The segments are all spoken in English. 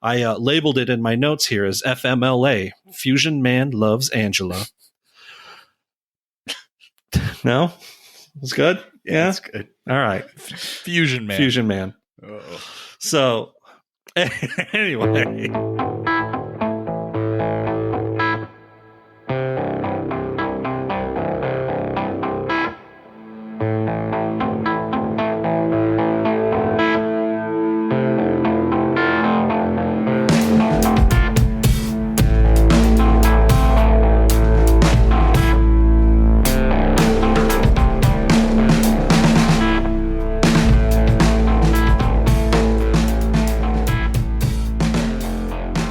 I labeled it in my notes here as FMLA, Fusion Man Loves Angela. No? It's good? Yeah? That's good. All right. Fusion Man. Fusion Man. Uh-oh. So, anyway.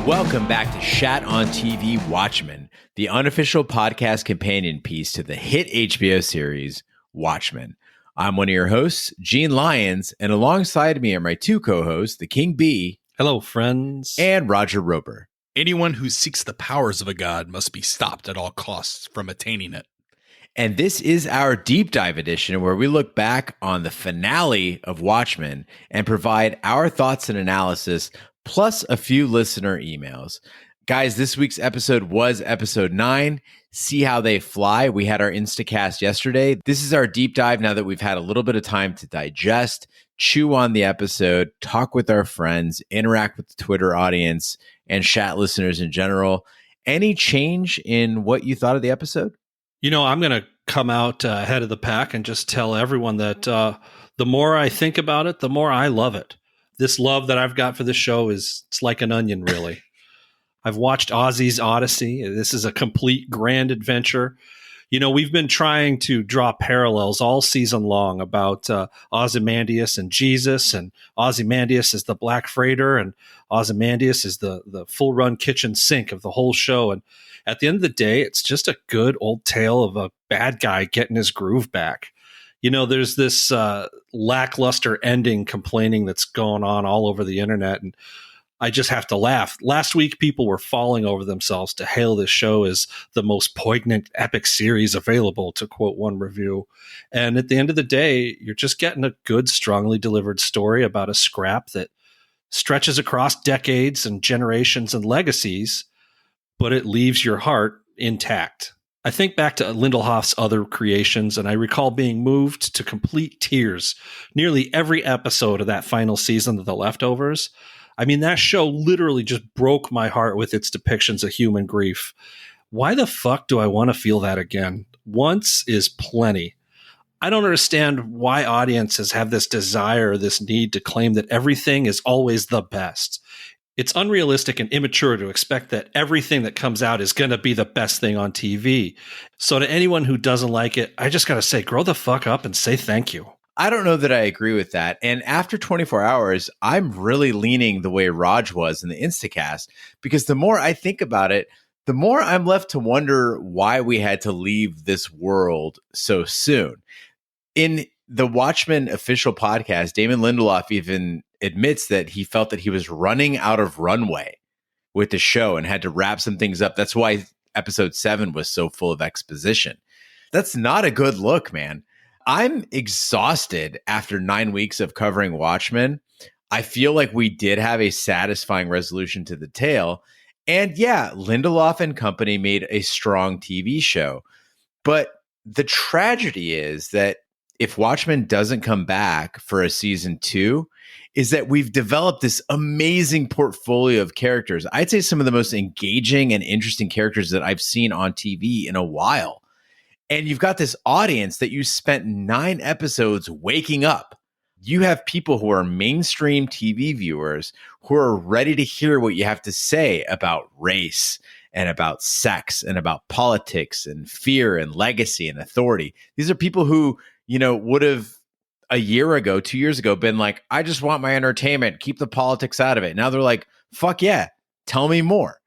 Welcome back to Shat on TV Watchmen, the unofficial podcast companion piece to the hit HBO series Watchmen. I'm one of your hosts, Gene Lyons, and alongside me are my two co-hosts, the King Bee. Hello, friends. And Roger Roper. Anyone who seeks the powers of a god must be stopped at all costs from attaining it. And this is our deep dive edition where we look back on the finale of Watchmen and provide our thoughts and analysis, plus a few listener emails. Guys, this week's episode was episode 9. See how they fly. We had our Instacast yesterday. This is our deep dive now that we've had a little bit of time to digest, chew on the episode, talk with our friends, interact with the Twitter audience, and Shat listeners in general. Any change in what you thought of the episode? You know, I'm going to come out ahead of the pack and just tell everyone that the more I think about it, the more I love it. This love that I've got for this show it's like an onion, really. I've watched Ozzy's Odyssey. This is a complete grand adventure. You know, we've been trying to draw parallels all season long about Ozymandias and Jesus, and Ozymandias is the Black Freighter, and Ozymandias is the full-run kitchen sink of the whole show. And at the end of the day, it's just a good old tale of a bad guy getting his groove back. You know, there's this lackluster ending complaining that's going on all over the internet, and I just have to laugh. Last week, people were falling over themselves to hail this show as the most poignant, epic series available, to quote one review. And at the end of the day, you're just getting a good, strongly delivered story about a scrap that stretches across decades and generations and legacies, but it leaves your heart intact. I think back to Lindelof's other creations, and I recall being moved to complete tears nearly every episode of that final season of The Leftovers. I mean, that show literally just broke my heart with its depictions of human grief. Why the fuck do I want to feel that again? Once is plenty. I don't understand why audiences have this desire, this need to claim that everything is always the best. It's unrealistic and immature to expect that everything that comes out is going to be the best thing on TV. So to anyone who doesn't like it, I just got to say, grow the fuck up and say thank you. I don't know that I agree with that. And after 24 hours, I'm really leaning the way Raj was in the Instacast, because the more I think about it, the more I'm left to wonder why we had to leave this world so soon. In the Watchmen official podcast, Damon Lindelof even admits that he felt that he was running out of runway with the show and had to wrap some things up. That's why episode 7 was so full of exposition. That's not a good look, man. I'm exhausted after 9 weeks of covering Watchmen. I feel like we did have a satisfying resolution to the tale. And yeah, Lindelof and company made a strong TV show. But the tragedy is that if Watchmen doesn't come back for a season 2, is that we've developed this amazing portfolio of characters. I'd say some of the most engaging and interesting characters that I've seen on TV in a while. And you've got this audience that you spent 9 episodes waking up. You have people who are mainstream TV viewers who are ready to hear what you have to say about race and about sex and about politics and fear and legacy and authority. These are people who, you know, would have a year ago, 2 years ago, been like, I just want my entertainment, keep the politics out of it. Now they're like, fuck yeah, tell me more.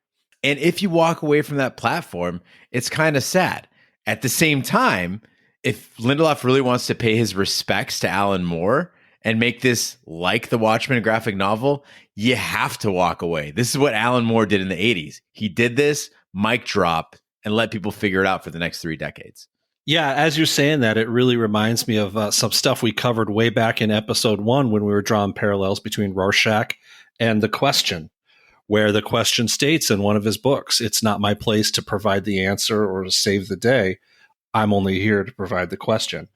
And if you walk away from that platform, it's kind of sad. At the same time, if Lindelof really wants to pay his respects to Alan Moore and make this like the Watchmen graphic novel, you have to walk away. This is what Alan Moore did in the 80s. He did this, mic drop, and let people figure it out for the next 3 decades. Yeah, as you're saying that, it really reminds me of some stuff we covered way back in episode 1 when we were drawing parallels between Rorschach and The Question, where the question states in one of his books, it's not my place to provide the answer or to save the day. I'm only here to provide the question.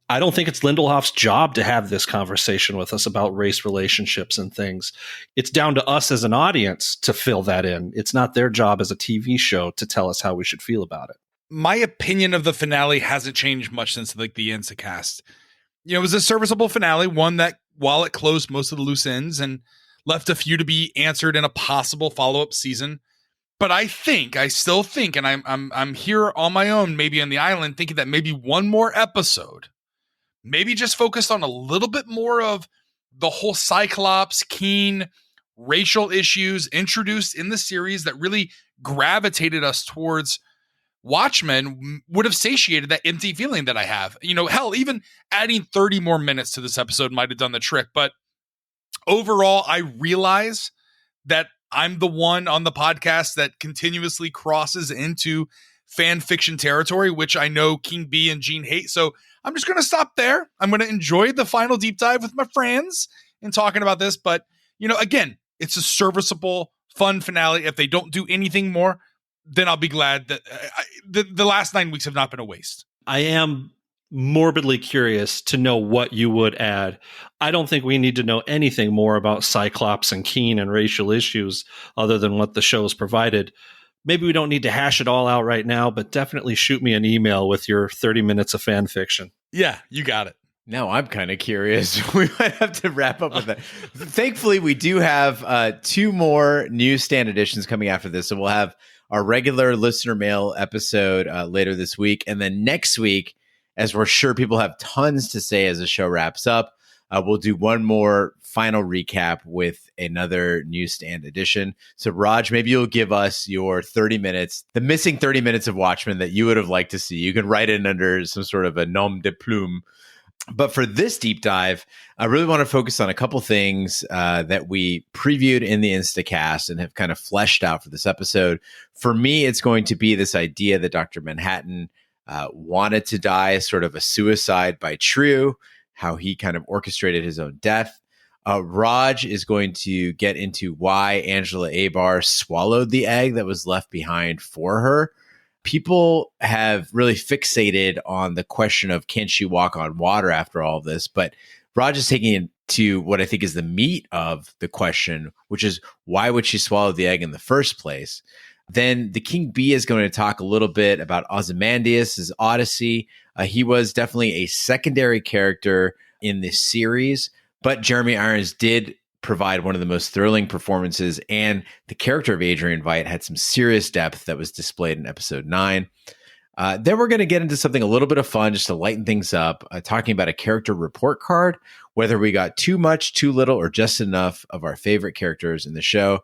I don't think it's Lindelof's job to have this conversation with us about race relationships and things. It's down to us as an audience to fill that in. It's not their job as a TV show to tell us how we should feel about it. My opinion of the finale hasn't changed much since like the Instacast. It was a serviceable finale, one that while it closed most of the loose ends and left a few to be answered in a possible follow-up season. But I still think, and I'm here on my own, maybe on the island, thinking that maybe one more episode, maybe just focused on a little bit more of the whole Cyclops, Keene, racial issues introduced in the series that really gravitated us towards Watchmen would have satiated that empty feeling that I have. Hell, even adding 30 more minutes to this episode might have done the trick. But overall, I realize that I'm the one on the podcast that continuously crosses into fan fiction territory, which I know King B and Gene hate. So I'm just going to stop there. I'm going to enjoy the final deep dive with my friends in talking about this. But, again, it's a serviceable, fun finale. If they don't do anything more, then I'll be glad that the last 9 weeks have not been a waste. I am morbidly curious to know what you would add. I don't think we need to know anything more about Cyclops and Keene and racial issues other than what the show's provided. Maybe we don't need to hash it all out right now, but definitely shoot me an email with your 30 minutes of fan fiction. Yeah, you got it. Now I'm kind of curious. We might have to wrap up with that. Thankfully, we do have 2 more newsstand editions coming after this. So we'll have our regular listener mail episode later this week. And then next week, as we're sure people have tons to say as the show wraps up, we'll do one more final recap with another newsstand edition. So, Raj, maybe you'll give us your 30 minutes, the missing 30 minutes of Watchmen that you would have liked to see. You can write it under some sort of a nom de plume. But for this deep dive, I really want to focus on a couple things that we previewed in the Instacast and have kind of fleshed out for this episode. For me, it's going to be this idea that Dr. Manhattan wanted to die, sort of a suicide by Trieu, how he kind of orchestrated his own death. Raj is going to get into why Angela Abar swallowed the egg that was left behind for her. People have really fixated on the question of can she walk on water after all of this, but Raj is taking it to what I think is the meat of the question, which is why would she swallow the egg in the first place? Then the King B is going to talk a little bit about Ozymandias' Odyssey. He was definitely a secondary character in this series, but Jeremy Irons did provide one of the most thrilling performances, and the character of Adrian Veidt had some serious depth that was displayed in episode 9. Then we're going to get into something a little bit of fun just to lighten things up, talking about a character report card, whether we got too much, too little, or just enough of our favorite characters in the show,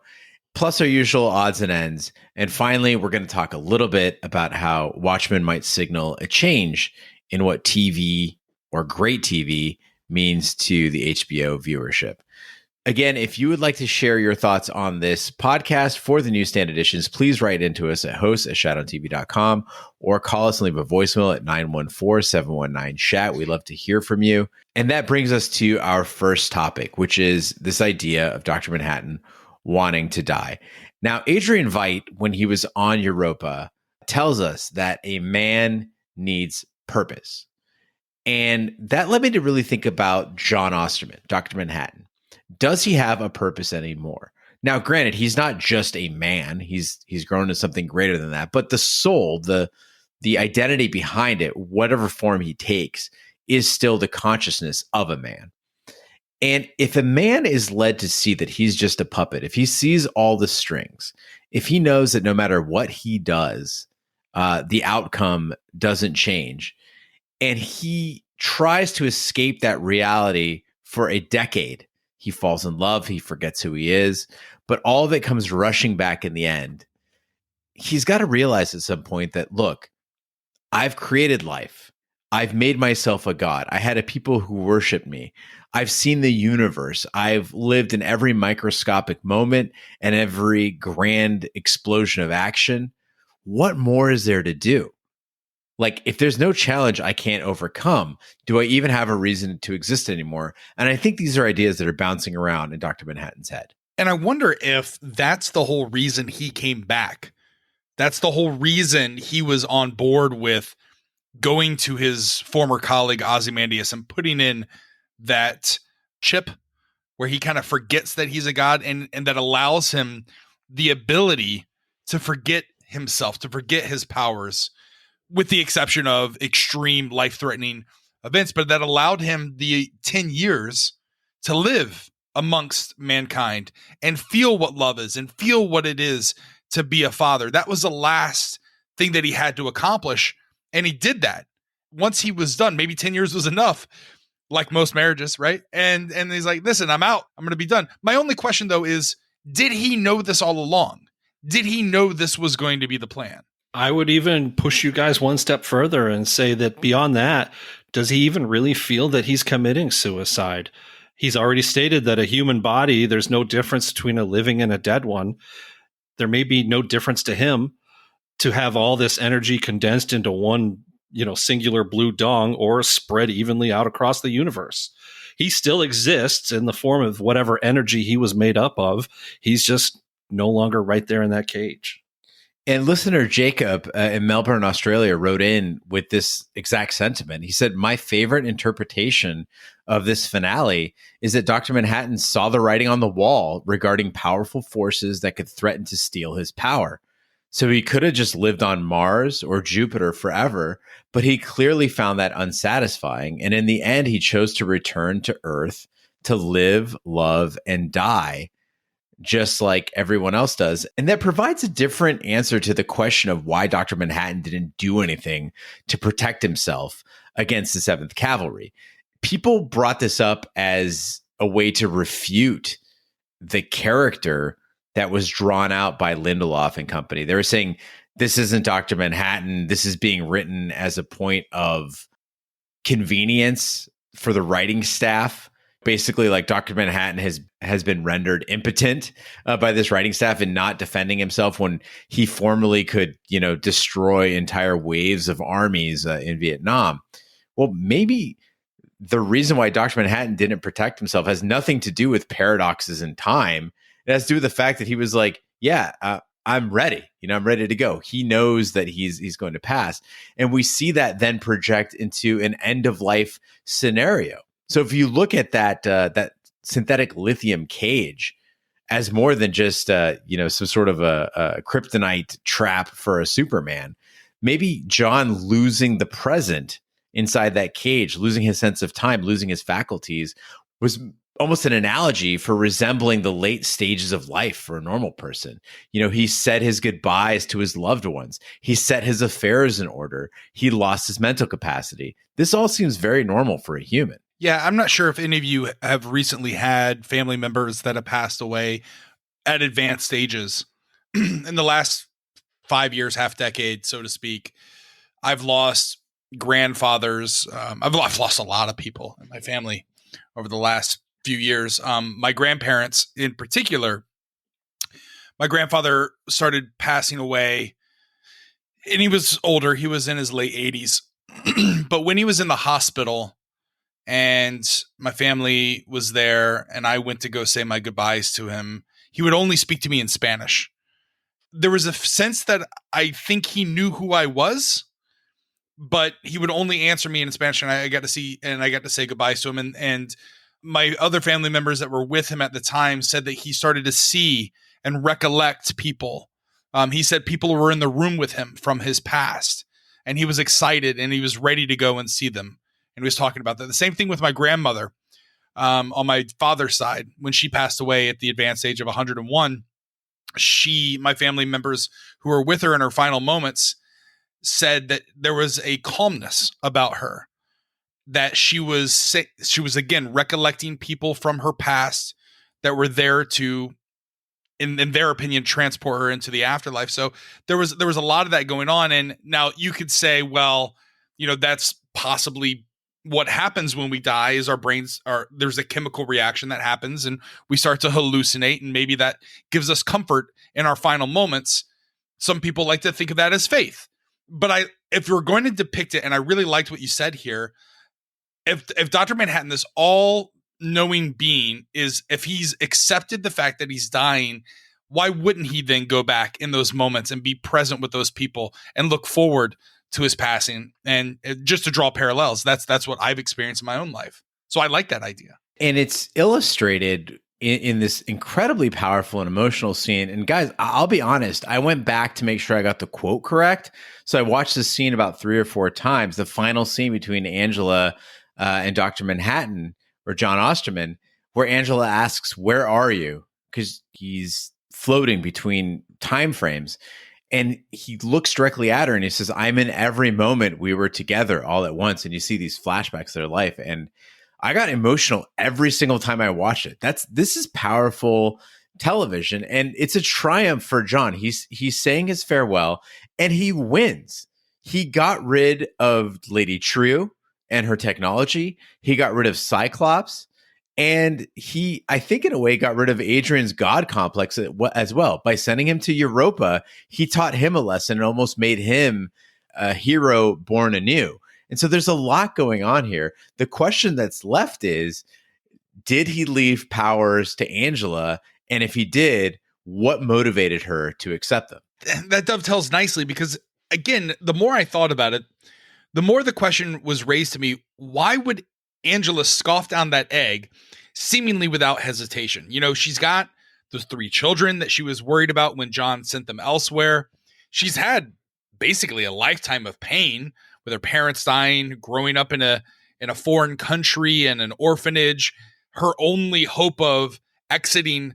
plus our usual odds and ends. And finally, we're going to talk a little bit about how Watchmen might signal a change in what TV or great TV means to the HBO viewership. Again, if you would like to share your thoughts on this podcast for the newsstand editions, please write into us at hosts@shatontv.com or call us and leave a voicemail at 914-719-SHAT. We'd love to hear from you. And that brings us to our first topic, which is this idea of Dr. Manhattan wanting to die. Now, Adrian Veidt, when he was on Europa, tells us that a man needs purpose. And that led me to really think about John Osterman, Dr. Manhattan. Does he have a purpose anymore? Now, granted, he's not just a man. He's grown to something greater than that. But the soul, the identity behind it, whatever form he takes, is still the consciousness of a man. And if a man is led to see that he's just a puppet, if he sees all the strings, if he knows that no matter what he does, the outcome doesn't change, and he tries to escape that reality for a decade, he falls in love, he forgets who he is, but all of it comes rushing back in the end. He's got to realize at some point that, look, I've created life. I've made myself a god. I had a people who worship me. I've seen the universe. I've lived in every microscopic moment and every grand explosion of action. What more is there to do? Like, if there's no challenge I can't overcome, do I even have a reason to exist anymore? And I think these are ideas that are bouncing around in Dr. Manhattan's head. And I wonder if that's the whole reason he came back. That's the whole reason he was on board with going to his former colleague Ozymandias and putting in that chip where he kind of forgets that he's a god, and that allows him the ability to forget himself, to forget his powers, with the exception of extreme life-threatening events, but that allowed him the 10 years to live amongst mankind and feel what love is and feel what it is to be a father. That was the last thing that he had to accomplish. And he did that. Once he was done, maybe 10 years was enough, like most marriages, right? And he's like, listen, I'm out. I'm going to be done. My only question, though, is did he know this all along? Did he know this was going to be the plan? I would even push you guys one step further and say that beyond that, does he even really feel that he's committing suicide? He's already stated that a human body, there's no difference between a living and a dead one. There may be no difference to him to have all this energy condensed into one, singular blue dong or spread evenly out across the universe. He still exists in the form of whatever energy he was made up of. He's just no longer right there in that cage. And listener Jacob in Melbourne, Australia, wrote in with this exact sentiment. He said, my favorite interpretation of this finale is that Dr. Manhattan saw the writing on the wall regarding powerful forces that could threaten to steal his power. So he could have just lived on Mars or Jupiter forever, but he clearly found that unsatisfying. And in the end, he chose to return to Earth to live, love, and die, just like everyone else does. And that provides a different answer to the question of why Dr. Manhattan didn't do anything to protect himself against the 7th Cavalry. People brought this up as a way to refute the character that was drawn out by Lindelof and company. They were saying, this isn't Dr. Manhattan. This is being written as a point of convenience for the writing staff. Basically, like Dr. Manhattan has been rendered impotent by this writing staff and not defending himself when he formerly could, destroy entire waves of armies in Vietnam. Well, maybe the reason why Dr. Manhattan didn't protect himself has nothing to do with paradoxes in time. It has to do with the fact that he was like, I'm ready. I'm ready to go. He knows that he's going to pass. And we see that then project into an end of life scenario. So if you look at that synthetic lithium cage as more than just some sort of a kryptonite trap for a Superman, maybe John losing the present inside that cage, losing his sense of time, losing his faculties, was almost an analogy for resembling the late stages of life for a normal person. He said his goodbyes to his loved ones. He set his affairs in order. He lost his mental capacity. This all seems very normal for a human. Yeah, I'm not sure if any of you have recently had family members that have passed away at advanced stages. In the last 5 years, half decade, so to speak, I've lost grandfathers. I've lost a lot of people in my family over the last few years. My grandparents in particular, my grandfather started passing away and he was older. He was in his late 80s. But when he was in the hospital, and my family was there and I went to go say my goodbyes to him, he would only speak to me in Spanish. There was a sense that I think he knew who I was, but he would only answer me in Spanish, and I got to say goodbyes to him. And my other family members that were with him at the time said that he started to see and recollect people. He said people were in the room with him from his past, and he was excited and he was ready to go and see them. And he was talking about that. The same thing with my grandmother on my father's side. When she passed away at the advanced age of 101, my family members who were with her in her final moments said that there was a calmness about her, that she was again recollecting people from her past that were there to, in their opinion, transport her into the afterlife. So there was a lot of that going on. And now you could say, well, that's possibly what happens when we die. Is our brains there's a chemical reaction that happens and we start to hallucinate, and maybe that gives us comfort in our final moments. Some people like to think of that as faith, but if we're going to depict it, and I really liked what you said here, if Dr. Manhattan, this all knowing being is if he's accepted the fact that he's dying, why wouldn't he then go back in those moments and be present with those people and look forward to his passing? And just to draw parallels, that's what I've experienced in my own life. So I like that idea. And it's illustrated in this incredibly powerful and emotional scene. And guys, I'll be honest, I went back to make sure I got the quote correct. So I watched this scene about 3 or 4 times, the final scene between Angela and Dr. Manhattan, or John Osterman, where Angela asks, "Where are you?" Because he's floating between time frames. And he looks directly at her and he says, "I'm in every moment we were together all at once." And you see these flashbacks of their life. And I got emotional every single time I watched it. This is powerful television, and it's a triumph for John. He's saying his farewell, and he wins. He got rid of Lady Triue and her technology. He got rid of Cyclops, and he, I think, in a way, got rid of Adrian's God complex as well. By sending him to Europa, he taught him a lesson and almost made him a hero born anew. And so there's a lot going on here. The question that's left is, did he leave powers to Angela? And if he did, what motivated her to accept them? That dovetails nicely because, again, the more I thought about it, the more the question was raised to me, why would Angela scoff down that egg seemingly without hesitation? You know, she's got those 3 children that she was worried about when John sent them elsewhere. She's had basically a lifetime of pain with her parents dying, growing up in a foreign country and an orphanage. Her only hope of exiting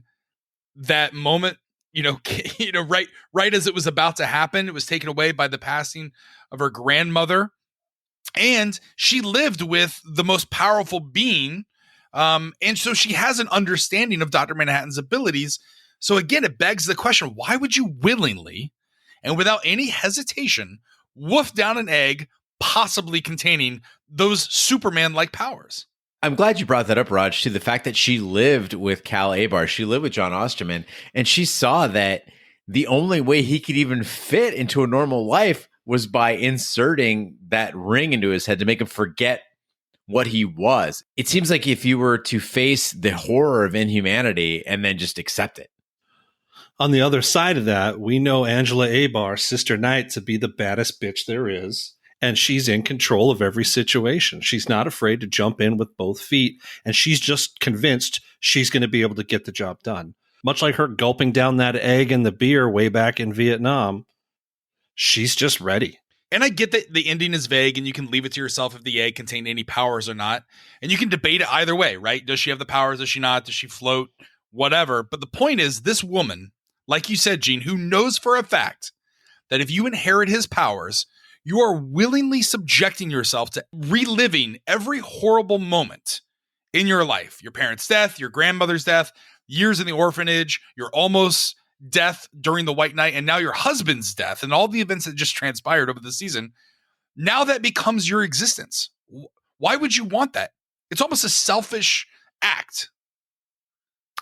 that moment, right as it was about to happen, it was taken away by the passing of her grandmother. And she lived with the most powerful being. And so she has an understanding of Dr. Manhattan's abilities. So again, it begs the question, why would you willingly and without any hesitation wolf down an egg possibly containing those Superman-like powers? I'm glad you brought that up, Raj, to the fact that she lived with Cal Abar. She lived with John Osterman, and she saw that the only way he could even fit into a normal life was by inserting that ring into his head to make him forget what he was. It seems like if you were to face the horror of inhumanity and then just accept it. On the other side of that, we know Angela Abar, Sister Knight, to be the baddest bitch there is. And she's in control of every situation. She's not afraid to jump in with both feet. And she's just convinced she's going to be able to get the job done. Much like her gulping down that egg and the beer way back in Vietnam. She's just ready. And I get that the ending is vague and you can leave it to yourself if the egg contained any powers or not. And you can debate it either way, right? Does she have the powers? Does she not? Does she float? Whatever. But the point is, this woman, like you said, Gene, who knows for a fact that if you inherit his powers, you are willingly subjecting yourself to reliving every horrible moment in your life. Your parents' death, your grandmother's death, years in the orphanage, your almost death during the White Night, and now your husband's death, and all the events that just transpired over the season. Now that becomes your existence. Why would you want that? It's almost a selfish act.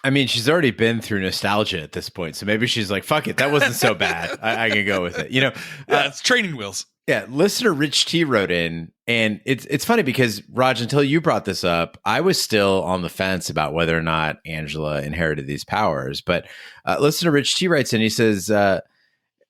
I mean, she's already been through nostalgia at this point, so maybe she's like, fuck it, that wasn't so bad. I can go with it. You know, it's training wheels. Yeah, listener Rich T wrote in, and it's funny because, Raj, until you brought this up, I was still on the fence about whether or not Angela inherited these powers. But listener Rich T writes in, he says,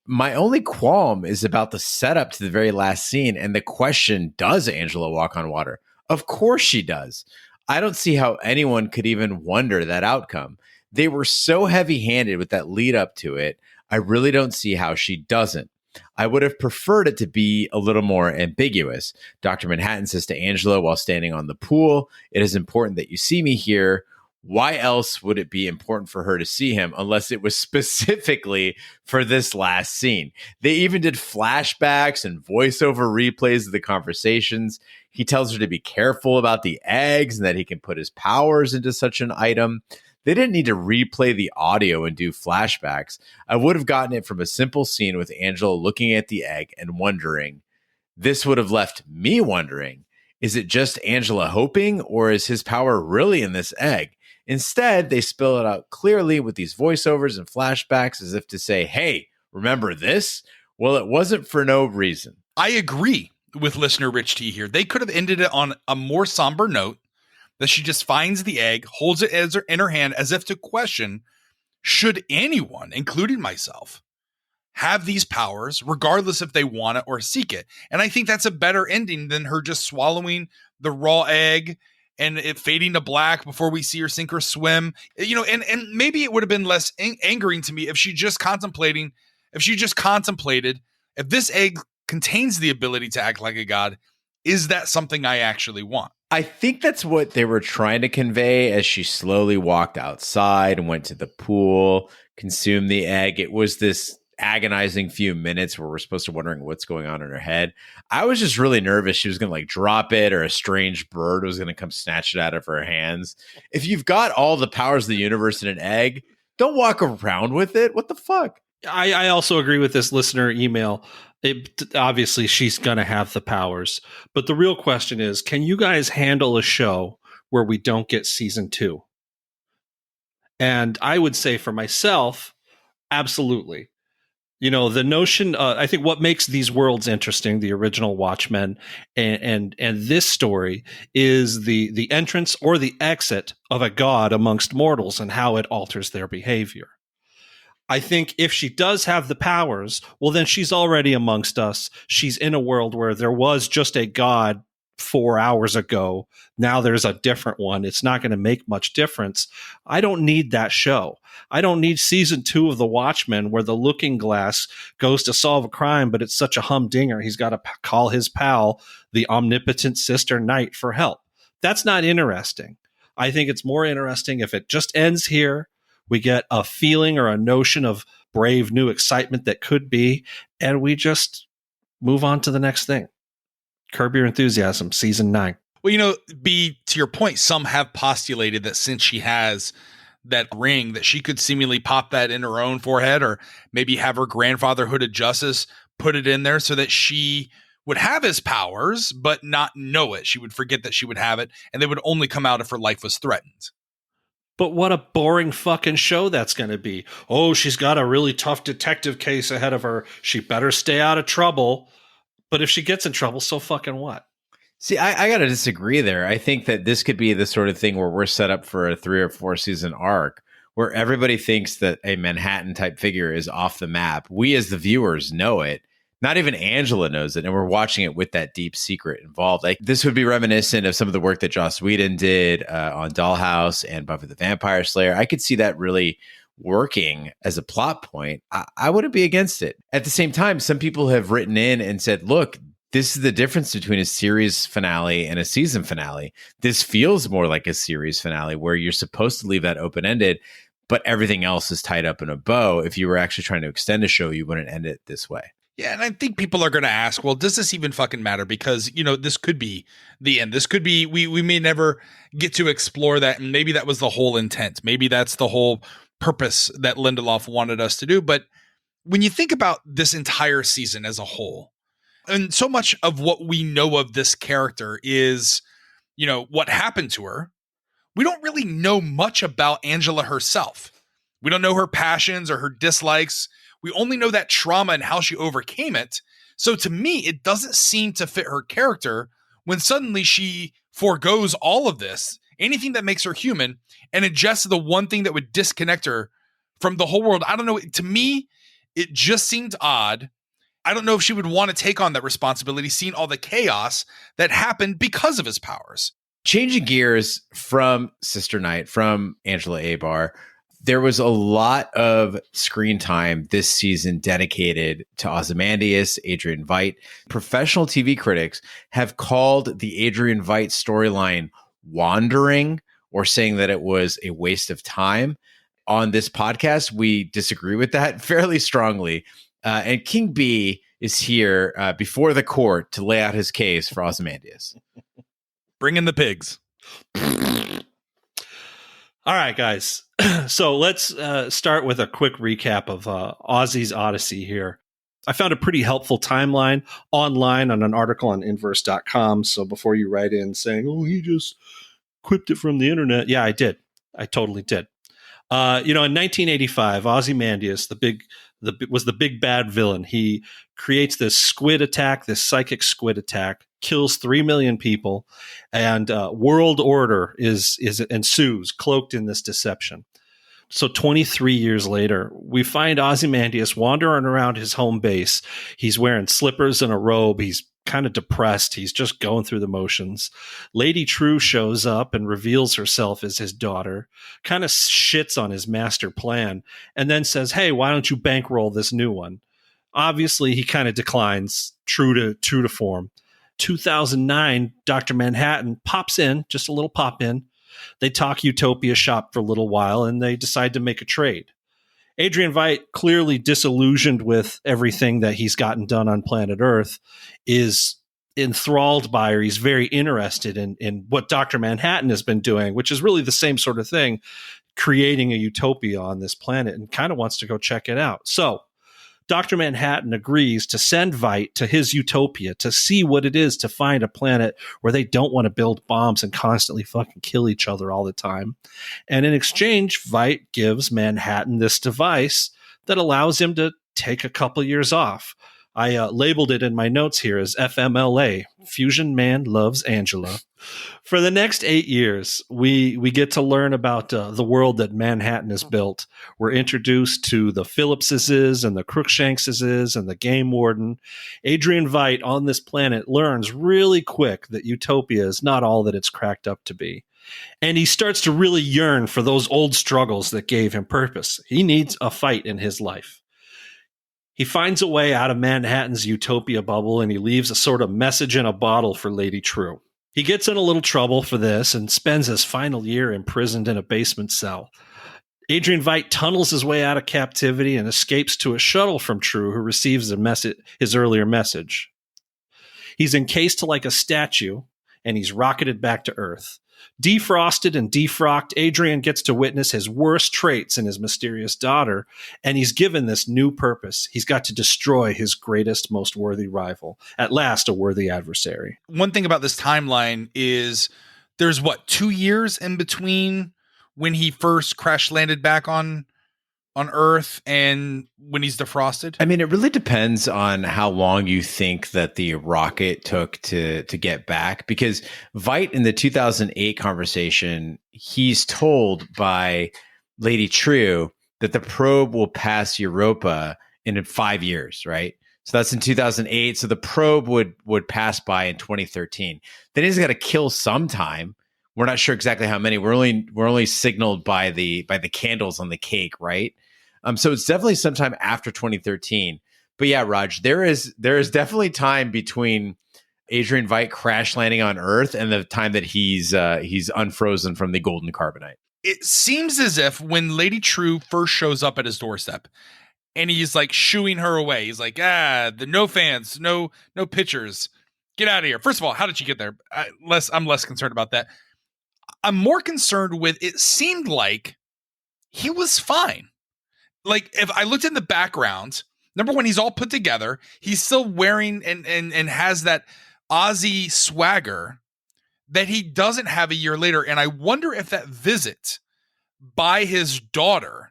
my only qualm is about the setup to the very last scene and the question, does Angela walk on water? Of course she does. I don't see how anyone could even wonder that outcome. They were so heavy-handed with that lead up to it. I really don't see how she doesn't. I would have preferred it to be a little more ambiguous. Dr. Manhattan says to Angela while standing on the pool, "It is important that you see me here." Why else would it be important for her to see him unless it was specifically for this last scene? They even did flashbacks and voiceover replays of the conversations. He tells her to be careful about the eggs and that he can put his powers into such an item. They didn't need to replay the audio and do flashbacks. I would have gotten it from a simple scene with Angela looking at the egg and wondering. This would have left me wondering, is it just Angela hoping, or is his power really in this egg? Instead, they spill it out clearly with these voiceovers and flashbacks as if to say, hey, remember this? Well, it wasn't for no reason. I agree with listener Rich T here. They could have ended it on a more somber note. that she just finds the egg, holds it in her hand as if to question, should anyone, including myself, have these powers, regardless if they want it or seek it? And I think that's a better ending than her just swallowing the raw egg and it fading to black before we see her sink or swim. And maybe it would have been less angering to me if she just contemplated if this egg contains the ability to act like a god, is that something I actually want? I think that's what they were trying to convey as she slowly walked outside and went to the pool, consumed the egg. It was this agonizing few minutes where we're supposed to wondering what's going on in her head. I was just really nervous she was going to like drop it, or a strange bird was going to come snatch it out of her hands. If you've got all the powers of the universe in an egg, don't walk around with it. What the fuck? I also agree with this listener email. Obviously, she's going to have the powers. But the real question is, can you guys handle a show where we don't get season 2? And I would say for myself, absolutely. The notion, I think what makes these worlds interesting, the original Watchmen and this story, is the entrance or the exit of a god amongst mortals and how it alters their behavior. I think if she does have the powers, well, then she's already amongst us. She's in a world where there was just a god 4 hours ago. Now there's a different one. It's not going to make much difference. I don't need that show. I don't need season 2 of The Watchmen where the Looking Glass goes to solve a crime, but it's such a humdinger. He's got to call his pal, the omnipotent Sister Night, for help. That's not interesting. I think it's more interesting if it just ends here. We get a feeling or a notion of brave new excitement that could be, and we just move on to the next thing. Curb Your Enthusiasm, season 9. Well, to your point, some have postulated that since she has that ring, that she could seemingly pop that in her own forehead, or maybe have her grandfather, Hooded Justice, put it in there so that she would have his powers, but not know it. She would forget that she would have it, and they would only come out if her life was threatened. But what a boring fucking show that's going to be. Oh, she's got a really tough detective case ahead of her. She better stay out of trouble. But if she gets in trouble, so fucking what? See, I got to disagree there. I think that this could be the sort of thing where we're set up for a 3 or 4 season arc where everybody thinks that a Manhattan type figure is off the map. We as the viewers know it. Not even Angela knows it, and we're watching it with that deep secret involved. Like, this would be reminiscent of some of the work that Joss Whedon did on Dollhouse and Buffy the Vampire Slayer. I could see that really working as a plot point. I wouldn't be against it. At the same time, some people have written in and said, look, this is the difference between a series finale and a season finale. This feels more like a series finale where you're supposed to leave that open-ended, but everything else is tied up in a bow. If you were actually trying to extend a show, you wouldn't end it this way. Yeah, and I think people are going to ask, well, does this even fucking matter? Because, this could be the end. This could be, we may never get to explore that. And maybe that was the whole intent. Maybe that's the whole purpose that Lindelof wanted us to do. But when you think about this entire season as a whole, and so much of what we know of this character is, what happened to her. We don't really know much about Angela herself. We don't know her passions or her dislikes. We only know that trauma and how she overcame it. So to me, it doesn't seem to fit her character when suddenly she forgoes all of this, anything that makes her human, and ingests the one thing that would disconnect her from the whole world. I don't know. To me, it just seemed odd. I don't know if she would want to take on that responsibility, seeing all the chaos that happened because of his powers. Changing gears from Sister Night, from Angela Abar, there was a lot of screen time this season dedicated to Ozymandias, Adrian Veidt. Professional TV critics have called the Adrian Veidt storyline wandering, or saying that it was a waste of time. On this podcast, we disagree with that fairly strongly. And King B is here before the court to lay out his case for Ozymandias. Bring in the pigs. All right, guys. So let's start with a quick recap of Ozzy's Odyssey here. I found a pretty helpful timeline online on an article on inverse.com. So before you write in saying, oh, he just quipped it from the internet. Yeah, I did. I totally did. In 1985, Ozymandias, was the big bad villain. He creates this squid attack, this psychic squid attack, kills 3 million people, and world order ensues, cloaked in this deception. So 23 years later, we find Ozymandias wandering around his home base. He's wearing slippers and a robe. He's kind of depressed. He's just going through the motions. Lady Triue shows up and reveals herself as his daughter, kind of shits on his master plan, and then says, hey, why don't you bankroll this new one? Obviously, he kind of declines, true to form. 2009, Dr. Manhattan pops in, just a little pop in. They talk Utopia shop for a little while, and they decide to make a trade. Adrian Veidt, clearly disillusioned with everything that he's gotten done on planet Earth, is enthralled by, or he's very interested in what Dr. Manhattan has been doing, which is really the same sort of thing, creating a utopia on this planet, and kind of wants to go check it out. So Dr. Manhattan agrees to send Veidt to his utopia to see what it is to find a planet where they don't want to build bombs and constantly fucking kill each other all the time. And in exchange, Veidt gives Manhattan this device that allows him to take a couple years off. I labeled it in my notes here as FMLA, Fusion Man Loves Angela. For the next 8 years, we get to learn about the world that Manhattan has built. We're introduced to the Phillipses and the Crookshankses and the Game Warden. Adrian Veidt on this planet learns really quick that Utopia is not all that it's cracked up to be. And he starts to really yearn for those old struggles that gave him purpose. He needs a fight in his life. He finds a way out of Manhattan's utopia bubble, and he leaves a sort of message in a bottle for Lady Triue. He gets in a little trouble for this and spends his final year imprisoned in a basement cell. Adrian Veidt tunnels his way out of captivity and escapes to a shuttle from Triue, who receives his earlier message. He's encased like a statue, and he's rocketed back to Earth. Defrosted and defrocked, Adrian gets to witness his worst traits in his mysterious daughter, and he's given this new purpose. He's got to destroy his greatest, most worthy rival. At last, a worthy adversary. One thing about this timeline is there's 2 years in between when he first crash landed back on Earth and when he's defrosted? I mean, it really depends on how long you think that the rocket took to get back, because Veidt in the 2008 conversation, he's told by Lady Triue that the probe will pass Europa in 5 years, right? So that's in 2008. So the probe would pass by in 2013. Then he's got to kill sometime. We're not sure exactly how many. We're only signaled by the candles on the cake, right? So it's definitely sometime after 2013. But yeah, Raj, there is definitely time between Adrian Veidt crash landing on Earth and the time that he's unfrozen from the golden carbonite. It seems as if when Lady Triue first shows up at his doorstep and he's like shooing her away, he's like, the no fans, no pictures, get out of here. First of all, how did she get there? I'm less concerned about that. I'm more concerned with, it seemed like he was fine. Like, if I looked in the background, number one, he's all put together. He's still wearing and has that Ozzy swagger that he doesn't have a year later. And I wonder if that visit by his daughter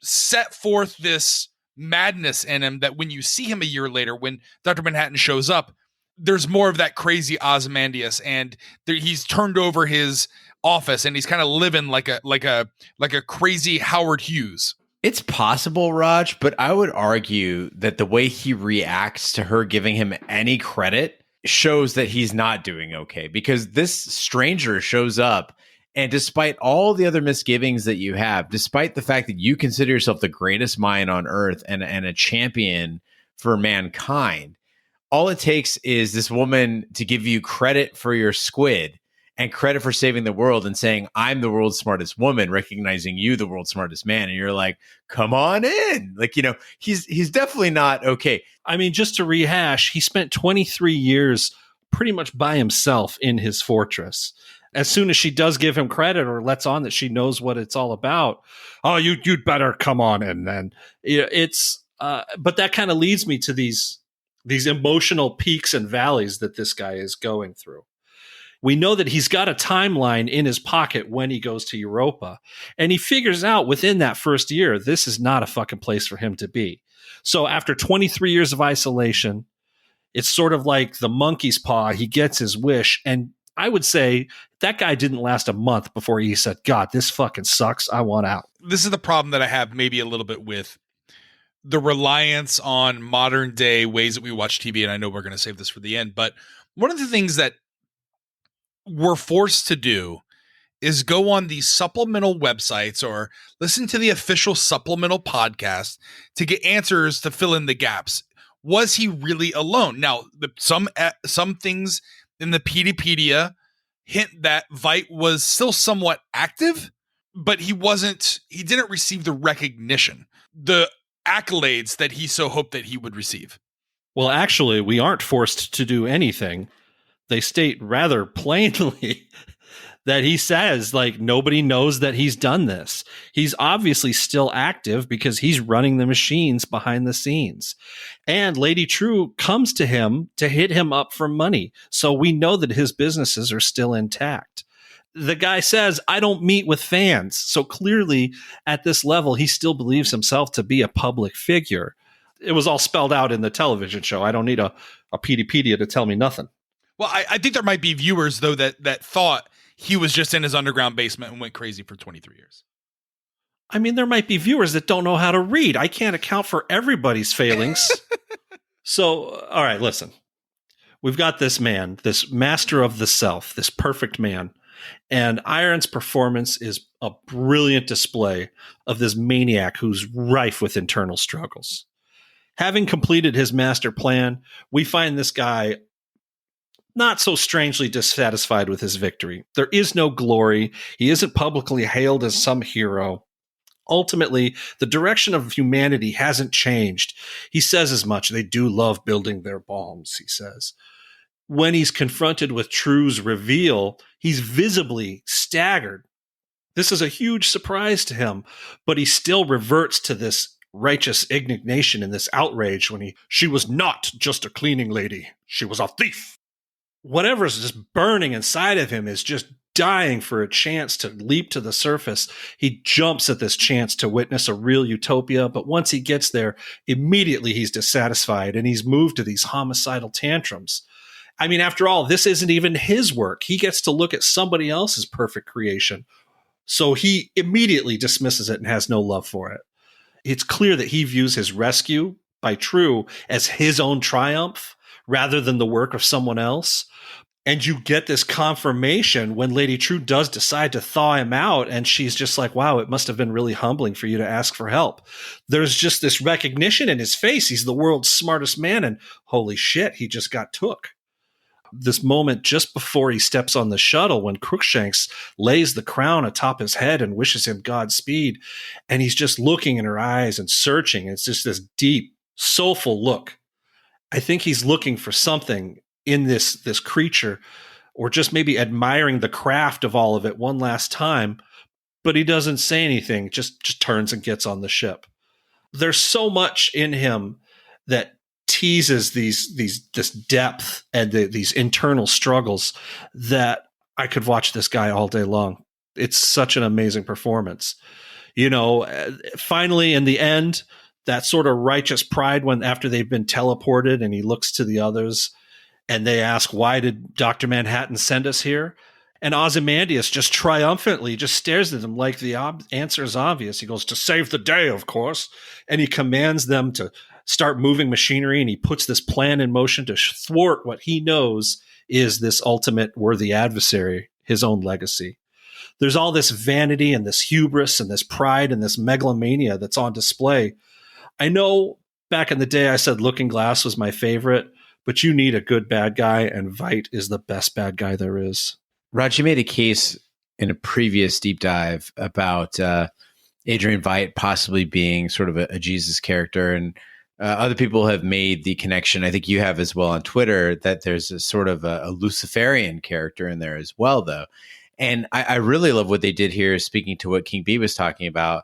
set forth this madness in him that when you see him a year later, when Dr. Manhattan shows up, there's more of that crazy Ozymandias, and he's turned over his office and he's kind of living like a crazy Howard Hughes. It's possible, Raj, but I would argue that the way he reacts to her giving him any credit shows that he's not doing okay, because this stranger shows up, and despite all the other misgivings that you have, despite the fact that you consider yourself the greatest mind on Earth and a champion for mankind, all it takes is this woman to give you credit for your squid and credit for saving the world and saying, I'm the world's smartest woman, recognizing you, the world's smartest man. And you're like, come on in. Like, he's definitely not okay. I mean, just to rehash, he spent 23 years pretty much by himself in his fortress. As soon as she does give him credit or lets on that she knows what it's all about, oh, you'd better come on in then. But that kind of leads me to these emotional peaks and valleys that this guy is going through. We know that he's got a timeline in his pocket when he goes to Europa. And he figures out within that first year, this is not a fucking place for him to be. So after 23 years of isolation, it's sort of like the monkey's paw. He gets his wish. And I would say that guy didn't last a month before he said, God, this fucking sucks. I want out. This is the problem that I have maybe a little bit with the reliance on modern day ways that we watch TV. And I know we're going to save this for the end, but one of the things that we're forced to do is go on these supplemental websites or listen to the official supplemental podcast to get answers to fill in the gaps. Was he really alone? Now, some things in the Peteypedia hint that Veidt was still somewhat active, but he didn't receive the recognition, the accolades that he so hoped that he would receive. Well, actually, we aren't forced to do anything. They state rather plainly that he says, like, nobody knows that he's done this. He's obviously still active because he's running the machines behind the scenes. And Lady Triue comes to him to hit him up for money. So we know that his businesses are still intact. The guy says, I don't meet with fans. So clearly at this level, he still believes himself to be a public figure. It was all spelled out in the television show. I don't need a Peteypedia to tell me nothing. Well, I think there might be viewers, though, that thought he was just in his underground basement and went crazy for 23 years. I mean, there might be viewers that don't know how to read. I can't account for everybody's failings. So, all right, listen. We've got this man, this master of the self, this perfect man. And Iron's performance is a brilliant display of this maniac who's rife with internal struggles. Having completed his master plan, we find this guy not so strangely dissatisfied with his victory. There is no glory. He isn't publicly hailed as some hero. Ultimately, the direction of humanity hasn't changed. He says as much. They do love building their bombs, he says. When he's confronted with Trieu's reveal, he's visibly staggered. This is a huge surprise to him, but he still reverts to this righteous indignation and this outrage when she was not just a cleaning lady. She was a thief. Whatever's just burning inside of him is just dying for a chance to leap to the surface. He jumps at this chance to witness a real utopia, but once he gets there, immediately he's dissatisfied and he's moved to these homicidal tantrums. I mean, after all, this isn't even his work. He gets to look at somebody else's perfect creation. So he immediately dismisses it and has no love for it. It's clear that he views his rescue by Triue as his own triumph rather than the work of someone else. And you get this confirmation when Lady Triue does decide to thaw him out, and she's just like, wow, it must have been really humbling for you to ask for help. There's just this recognition in his face. He's the world's smartest man, and holy shit, he just got took. This moment just before he steps on the shuttle when Crookshanks lays the crown atop his head and wishes him Godspeed, and he's just looking in her eyes and searching. It's just this deep, soulful look. I think he's looking for something in this creature, or just maybe admiring the craft of all of it one last time, but he doesn't say anything, just turns and gets on the ship. There's so much in him that teases this depth and these internal struggles that I could watch this guy all day long. It's such an amazing performance. You know, finally in the end, that sort of righteous pride when after they've been teleported and he looks to the others and they ask, why did Dr. Manhattan send us here? And Ozymandias just triumphantly just stares at them like the answer is obvious. He goes, to save the day, of course. And he commands them to start moving machinery, and he puts this plan in motion to thwart what he knows is this ultimate worthy adversary, his own legacy. There's all this vanity and this hubris and this pride and this megalomania that's on display. I know back in the day I said Looking Glass was my favorite, but you need a good bad guy, and Veidt is the best bad guy there is. Raj, you made a case in a previous deep dive about Adrian Veidt possibly being sort of a Jesus character, and other people have made the connection, I think you have as well on Twitter, that there's a sort of a Luciferian character in there as well, though. And I really love what they did here, speaking to what King B was talking about,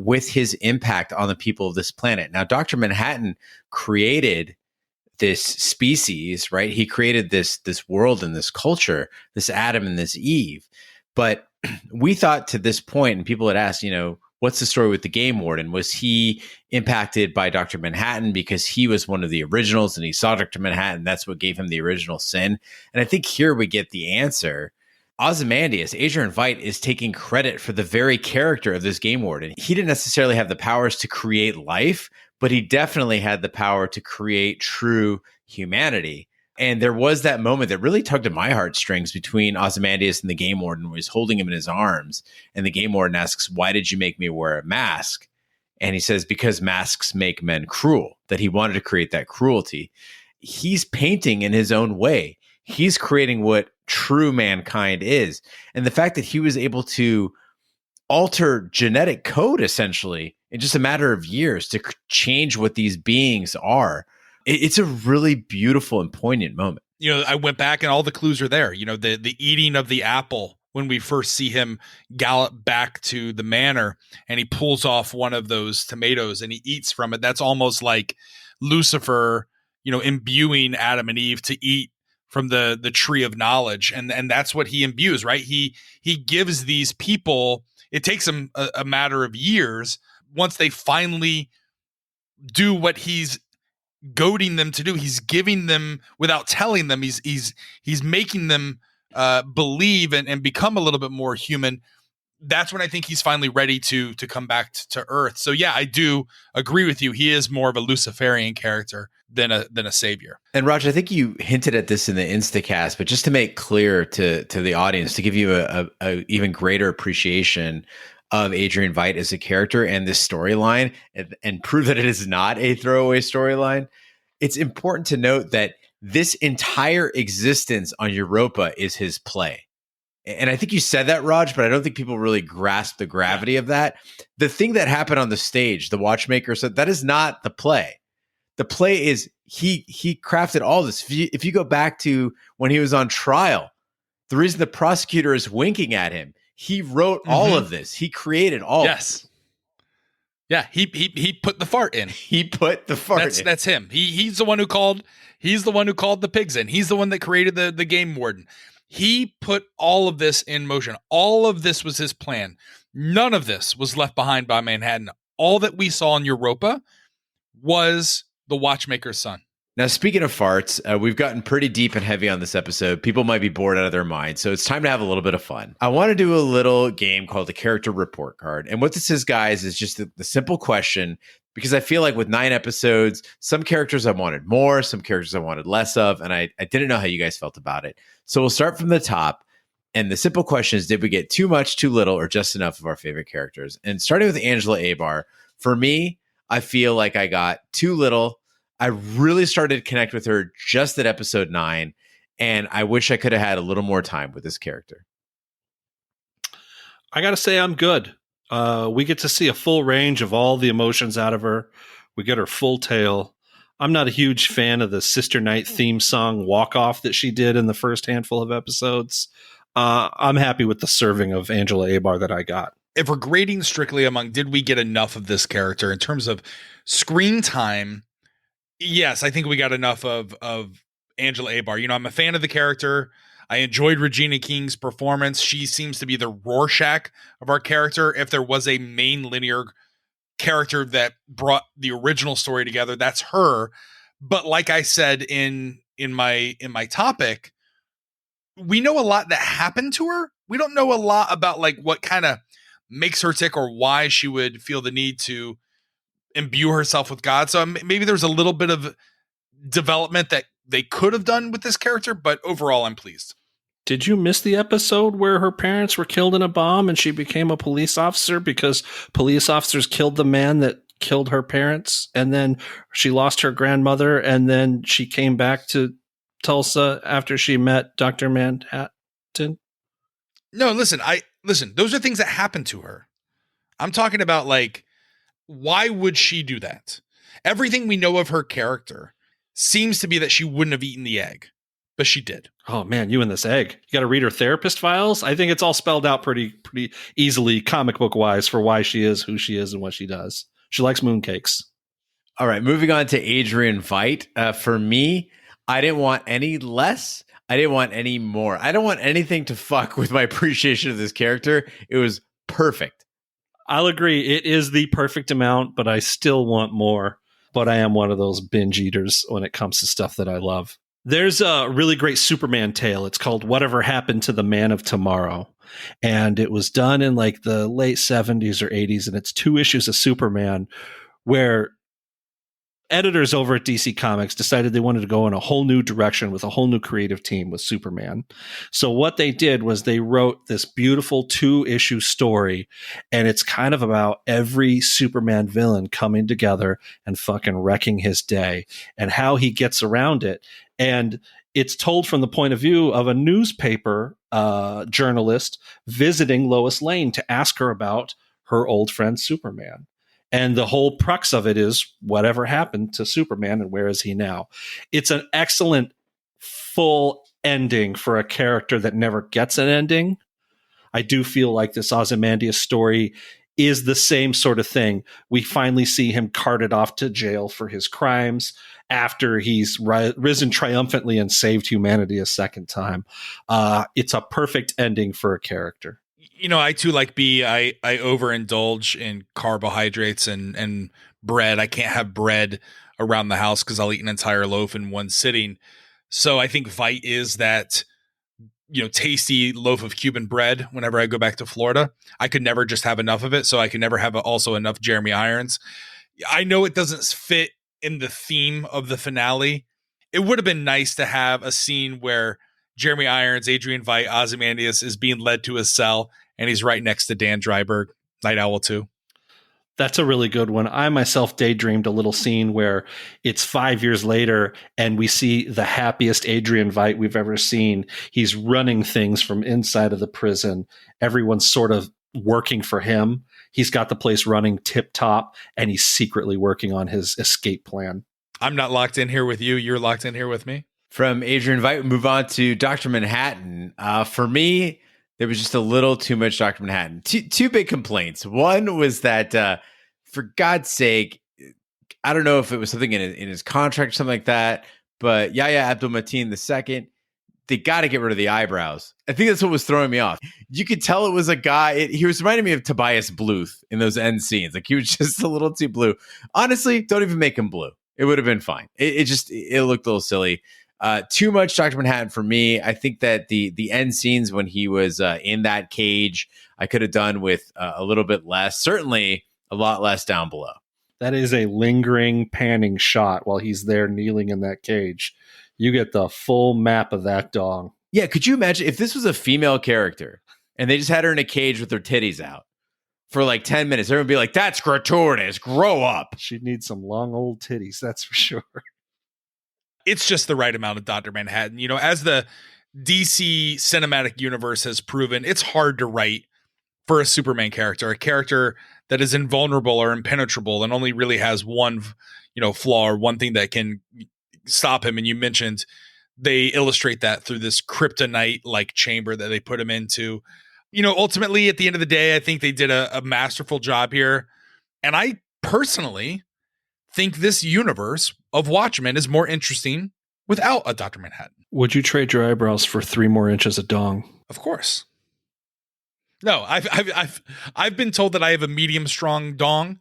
with his impact on the people of this planet. Now, Dr. Manhattan created this species, right? He created this world and this culture, this Adam and this Eve. But we thought to this point, and people had asked, what's the story with the Game Warden? Was he impacted by Dr. Manhattan because he was one of the originals and he saw Dr. Manhattan? That's what gave him the original sin. And I think here we get the answer. Ozymandias, Adrian Veidt, is taking credit for the very character of this Game Warden. He didn't necessarily have the powers to create life, but he definitely had the power to create true humanity. And there was that moment that really tugged at my heartstrings between Ozymandias and the Game Warden, where he's holding him in his arms. And the Game Warden asks, "Why did you make me wear a mask?" And he says, "Because masks make men cruel," that he wanted to create that cruelty. He's painting in his own way. He's creating what true mankind is. And the fact that he was able to alter genetic code essentially in just a matter of years to change what these beings are, it's a really beautiful and poignant moment. I went back and all the clues are there. The eating of the apple when we first see him gallop back to the manor and he pulls off one of those tomatoes and he eats from it. That's almost like Lucifer, imbuing Adam and Eve to eat from the tree of knowledge. And that's what he imbues, right? He gives these people, it takes them a matter of years. Once they finally do what he's goading them to do, he's giving them without telling them, he's making them believe and become a little bit more human. That's when I think he's finally ready to come back to Earth. So yeah, I do agree with you. He is more of a Luciferian character than a savior. And Roger, I think you hinted at this in the Instacast, but just to make clear to the audience, to give you a even greater appreciation of Adrian Veidt as a character and this storyline, and prove that it is not a throwaway storyline, it's important to note that this entire existence on Europa is his play. And I think you said that, Raj, but I don't think people really grasp the gravity of that. The thing that happened on the stage, the watchmaker said, that is not the play. The play is he crafted all this. If you go back to when he was on trial, the reason the prosecutor is winking at him, he wrote all of this. He created all of this. Yeah, he put the fart in. He put the fart in. That's him. He's the one who called the pigs in. He's the one that created the Game Warden. He put all of this in motion. All of this was his plan. None of this was left behind by Manhattan. All that we saw in Europa was the watchmaker's son. Now, speaking of farts, we've gotten pretty deep and heavy on this episode. People might be bored out of their minds, so it's time to have a little bit of fun. I want to do a little game called the Character Report Card. And what this is, guys, is just the simple question, because I feel like with 9 episodes, some characters I wanted more, some characters I wanted less of, and I didn't know how you guys felt about it. So we'll start from the top. And the simple question is, did we get too much, too little, or just enough of our favorite characters? And starting with Angela Abar, for me, I feel like I got too little. I really started to connect with her just at episode 9, and I wish I could have had a little more time with this character. I got to say I'm good. We get to see a full range of all the emotions out of her. We get her full tale. I'm not a huge fan of the Sister Night theme song Walk Off that she did in the first handful of episodes. I'm happy with the serving of Angela Abar that I got. If we're grading strictly among, did we get enough of this character in terms of screen time? Yes, I think we got enough of Angela Abar. I'm a fan of the character. I enjoyed Regina King's performance. She seems to be the Rorschach of our character. If there was a main linear character that brought the original story together, that's her. But like I said in my topic, we know a lot that happened to her. We don't know a lot about like what kind of makes her tick or why she would feel the need to imbue herself with God. So maybe there's a little bit of development that they could have done with this character, but overall I'm pleased. Did you miss the episode where her parents were killed in a bomb and she became a police officer because police officers killed the man that killed her parents? And then she lost her grandmother and then she came back to Tulsa after she met Dr. Manhattan? No, listen, those are things that happened to her. I'm talking about like, why would she do that? Everything we know of her character seems to be that she wouldn't have eaten the egg, but she did. Oh man, you and this egg. You got to read her therapist files. I think it's all spelled out pretty easily, comic book wise, for why she is who she is and what she does. She likes mooncakes. All right, moving on to Adrian Veidt. For me, I didn't want any less. I didn't want any more. I don't want anything to fuck with my appreciation of this character. It was perfect. I'll agree. It is the perfect amount, but I still want more. But I am one of those binge eaters when it comes to stuff that I love. There's a really great Superman tale. It's called Whatever Happened to the Man of Tomorrow. And it was done in like the late 70s or 80s. And it's 2 issues of Superman where editors over at DC Comics decided they wanted to go in a whole new direction with a whole new creative team with Superman. So what they did was they wrote this beautiful 2-issue story, and it's kind of about every Superman villain coming together and fucking wrecking his day and how he gets around it. And it's told from the point of view of a newspaper journalist visiting Lois Lane to ask her about her old friend Superman. And the whole crux of it is whatever happened to Superman and where is he now? It's an excellent full ending for a character that never gets an ending. I do feel like this Ozymandias story is the same sort of thing. We finally see him carted off to jail for his crimes after he's risen triumphantly and saved humanity a second time. It's a perfect ending for a character. You know, I too like B. I overindulge in carbohydrates and bread. I can't have bread around the house because I'll eat an entire loaf in one sitting. So I think Veidt is that, tasty loaf of Cuban bread whenever I go back to Florida. I could never just have enough of it. So I could never have also enough Jeremy Irons. I know it doesn't fit in the theme of the finale. It would have been nice to have a scene where Jeremy Irons, Adrian Veidt, Ozymandias is being led to his cell, and he's right next to Dan Dryberg, Night Owl 2. That's a really good one. I myself daydreamed a little scene where it's 5 years later and we see the happiest Adrian Veidt we've ever seen. He's running things from inside of the prison. Everyone's sort of working for him. He's got the place running tip top, and he's secretly working on his escape plan. I'm not locked in here with you. You're locked in here with me. From Adrian Veidt, we move on to Dr. Manhattan. For me, there was just a little too much Dr. Manhattan. Two big complaints. One was that, for God's sake, I don't know if it was something in his contract or something like that, but Yahya Abdul-Mateen II, they got to get rid of the eyebrows. I think that's what was throwing me off. You could tell it was a guy. He was reminding me of Tobias Bluth in those end scenes. Like, he was just a little too blue. Honestly, don't even make him blue. It would have been fine. It looked a little silly. Too much Dr. Manhattan for me. I think that the end scenes when he was in that cage, I could have done with a little bit less. Certainly a lot less down below. That is a lingering panning shot while he's there kneeling in that cage. You get the full map of that dong. Yeah, could you imagine if this was a female character and they just had her in a cage with her titties out for like 10 minutes? Everyone would be like, that's gratuitous. Grow up. She'd need some long old titties, that's for sure. It's just the right amount of Dr. Manhattan. As the DC cinematic universe has proven, it's hard to write for a Superman character, a character that is invulnerable or impenetrable and only really has one, flaw or one thing that can stop him. And you mentioned they illustrate that through this kryptonite-like chamber that they put him into. Ultimately, at the end of the day, I think they did a masterful job here. And I personally think this universe of Watchmen is more interesting without a Dr. Manhattan. Would you trade your eyebrows for 3 more inches of dong? Of course. No, I've been told that I have a medium strong dong.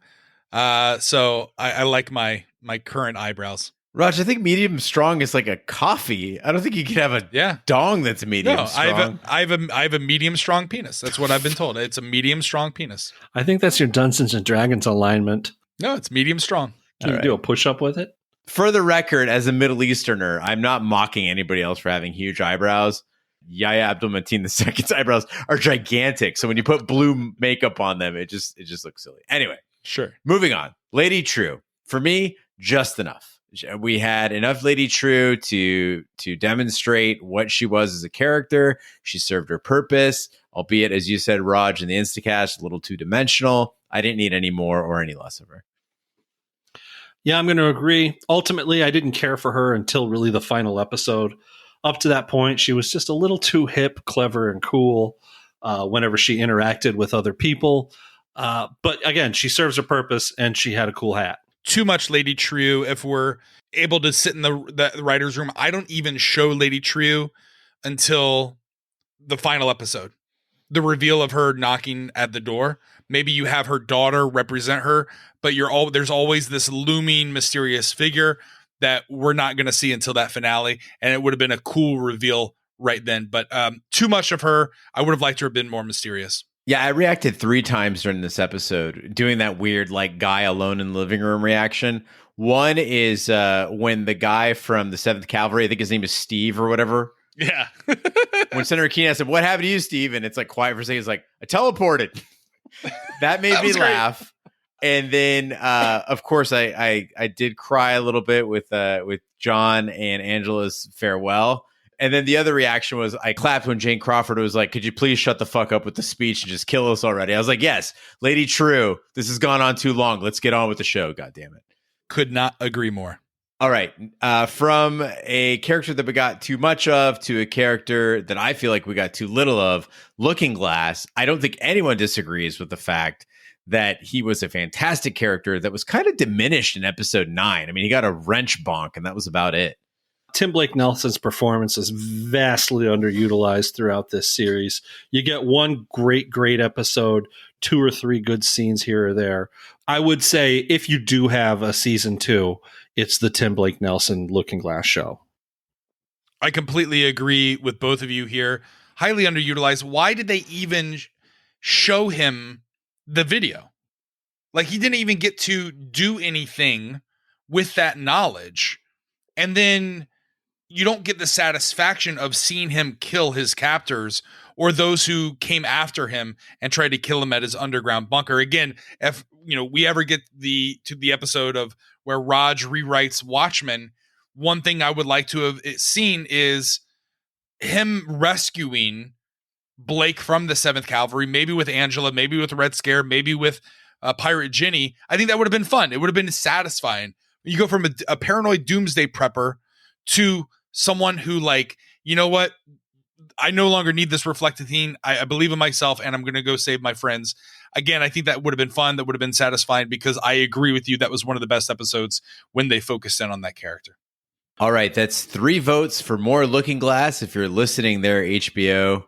So I like my current eyebrows. Raj, I think medium strong is like a coffee. I don't think you can have a dong that's medium strong. I have a medium strong penis. That's what I've been told. It's a medium strong penis. I think that's your Dungeons and Dragons alignment. No, it's medium strong. Can you do a push-up with it? For the record, as a Middle Easterner, I'm not mocking anybody else for having huge eyebrows. Yahya Abdul-Mateen II's eyebrows are gigantic. So when you put blue makeup on them, it just looks silly. Anyway, sure. Moving on. Lady Trieu. For me, just enough. We had enough Lady Trieu to demonstrate what she was as a character. She served her purpose, albeit, as you said, Raj, in the Instacast, a little two-dimensional. I didn't need any more or any less of her. Yeah, I'm going to agree. Ultimately, I didn't care for her until really the final episode. Up to that point, she was just a little too hip, clever, and cool whenever she interacted with other people. But again, she serves her purpose, and she had a cool hat. too much Lady Trieu if we're able to sit in the writer's room. I don't even show Lady Trieu until the final episode. The reveal of her knocking at the door. Maybe you have her daughter represent her, but there's always this looming mysterious figure that we're not going to see until that finale. And it would have been a cool reveal right then. But too much of her. I would have liked her to have been more mysterious. Yeah, I reacted 3 times during this episode, doing that weird, like, guy alone in the living room reaction. One is when the guy from the 7th Cavalry, I think his name is Steve or whatever. Yeah. When Senator Keene asked him, "What happened to you, Steve?" And it's like quiet for a second. He's like, "I teleported." That made me laugh. And then, of course, I did cry a little bit with John and Angela's farewell. And then the other reaction was I clapped when Jane Crawford was like, "Could you please shut the fuck up with the speech and just kill us already?" I was like, "Yes, Lady Trieu, this has gone on too long. Let's get on with the show. God damn it." Could not agree more. All right. From a character that we got too much of to a character that I feel like we got too little of, Looking Glass. I don't think anyone disagrees with the fact that he was a fantastic character that was kind of diminished in episode 9. I mean, he got a wrench bonk and that was about it. Tim Blake Nelson's performance is vastly underutilized throughout this series. You get one great episode, 2 or 3 good scenes here or there. I would say if you do have a season 2, it's the Tim Blake Nelson Looking Glass show. I completely agree with both of you here. Highly underutilized. Why did they even show him the video? Like, he didn't even get to do anything with that knowledge. And then you don't get the satisfaction of seeing him kill his captors or those who came after him and tried to kill him at his underground bunker. Again, if we ever get to the episode of where Raj rewrites Watchmen, one thing I would like to have seen is him rescuing Blake from the 7th Cavalry, maybe with Angela, maybe with Red Scare, maybe with Pirate Ginny. I think that would have been fun. It would have been satisfying. You go from a paranoid doomsday prepper to someone who, like, you know what? I no longer need this reflectine. I believe in myself, and I'm going to go save my friends. Again, I think that would have been fun. That would have been satisfying because I agree with you. That was one of the best episodes when they focused in on that character. All right, that's 3 votes for more Looking Glass if you're listening there, HBO.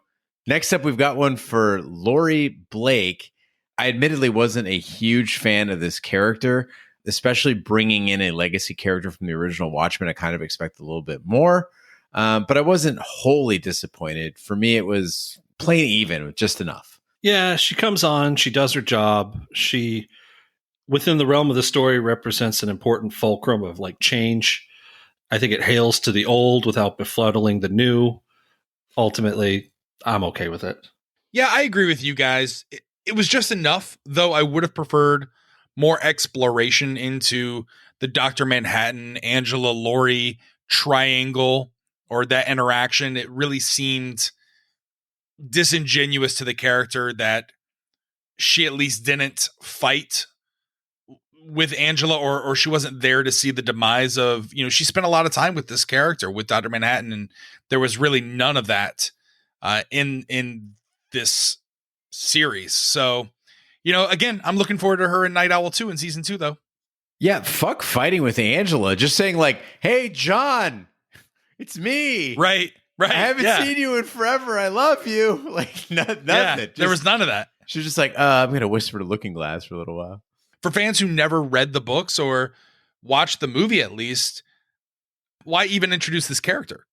Next up, we've got one for Laurie Blake. I admittedly wasn't a huge fan of this character, especially bringing in a legacy character from the original Watchmen. I kind of expected a little bit more, but I wasn't wholly disappointed. For me, it was plain even with just enough. Yeah, she comes on, she does her job. She, within the realm of the story, represents an important fulcrum of like change. I think it hails to the old without befuddling the new. Ultimately, I'm okay with it. Yeah, I agree with you guys. It was just enough, though I would have preferred more exploration into the Dr. Manhattan, Angela, Laurie triangle or that interaction. It really seemed disingenuous to the character that she at least didn't fight with Angela or she wasn't there to see the demise of, she spent a lot of time with this character, with Dr. Manhattan, and there was really none of that in this series. So, again, I'm looking forward to her in Night Owl 2 in season 2, though. Yeah, fuck fighting with Angela. Just saying like, "Hey, John, it's me." Right. I haven't seen you in forever. I love you. Like, nothing. Yeah, there was none of that. She was just like, I'm going to whisper to Looking Glass for a little while. For fans who never read the books or watched the movie, at least, why even introduce this character?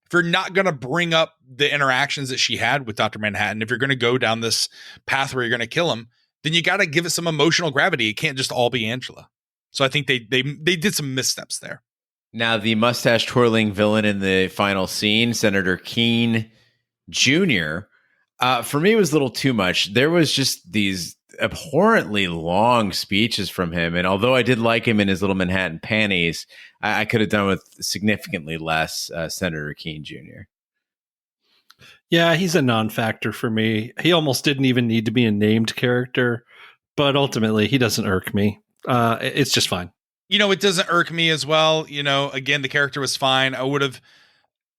If you're not going to bring up the interactions that she had with Dr. Manhattan, if you're going to go down this path where you're going to kill him, then you got to give it some emotional gravity. It can't just all be Angela. So I think they did some missteps there. Now, the mustache twirling villain in the final scene, Senator Keene Jr., for me was a little too much. There was just these abhorrently long speeches from him. And although I did like him in his little Manhattan panties, I could have done with significantly less Senator Keene Jr. Yeah, he's a non-factor for me. He almost didn't even need to be a named character, but ultimately he doesn't irk me. It's just fine. It doesn't irk me as well. Again, the character was fine. I would have,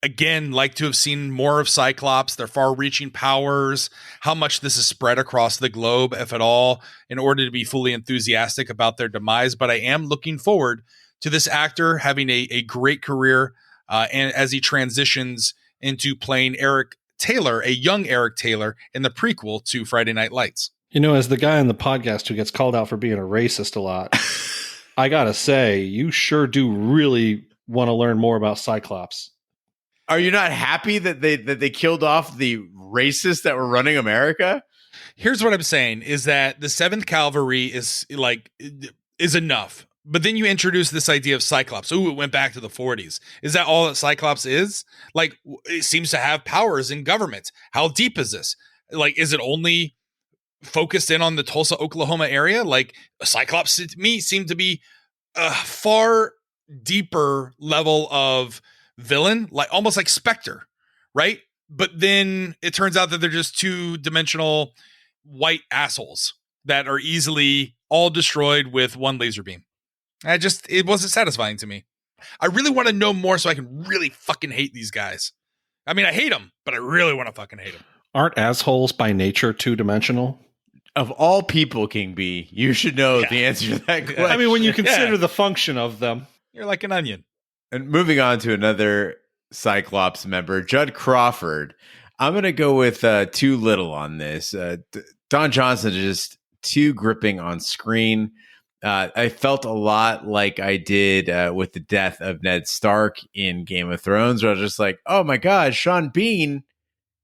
again, like to have seen more of Cyclops, their far-reaching powers, how much this is spread across the globe, if at all, in order to be fully enthusiastic about their demise. But I am looking forward to this actor having a great career, and as he transitions into playing Eric Taylor, a young Eric Taylor, in the prequel to Friday Night Lights. You know, as the guy on the podcast who gets called out for being a racist a lot, I gotta say, you sure do really want to learn more about Cyclops. Are you not happy that they killed off the racists that were running America? Here's what I'm saying is that the 7th Cavalry is enough. But then you introduce this idea of Cyclops. Ooh, it went back to the 40s. Is that all that Cyclops is? Like, it seems to have powers in government. How deep is this? Like, is it only focused in on the Tulsa, Oklahoma area? Like, Cyclops to me seemed to be a far deeper level of villain, like almost like Spectre, right? But then it turns out that they're just two-dimensional white assholes that are easily all destroyed with one laser beam. It wasn't satisfying to me. I really want to know more so I can really fucking hate these guys. I mean, I hate them, but I really want to fucking hate them. Aren't assholes by nature two-dimensional? Of all people, King B, you should know the answer to that question. I mean, when you consider the function of them. You're like an onion. And moving on to another Cyclops member, Judd Crawford. I'm going to go with too little on this. Don Johnson is just too gripping on screen. I felt a lot like I did with the death of Ned Stark in Game of Thrones, where I was just like, oh my God, Sean Bean,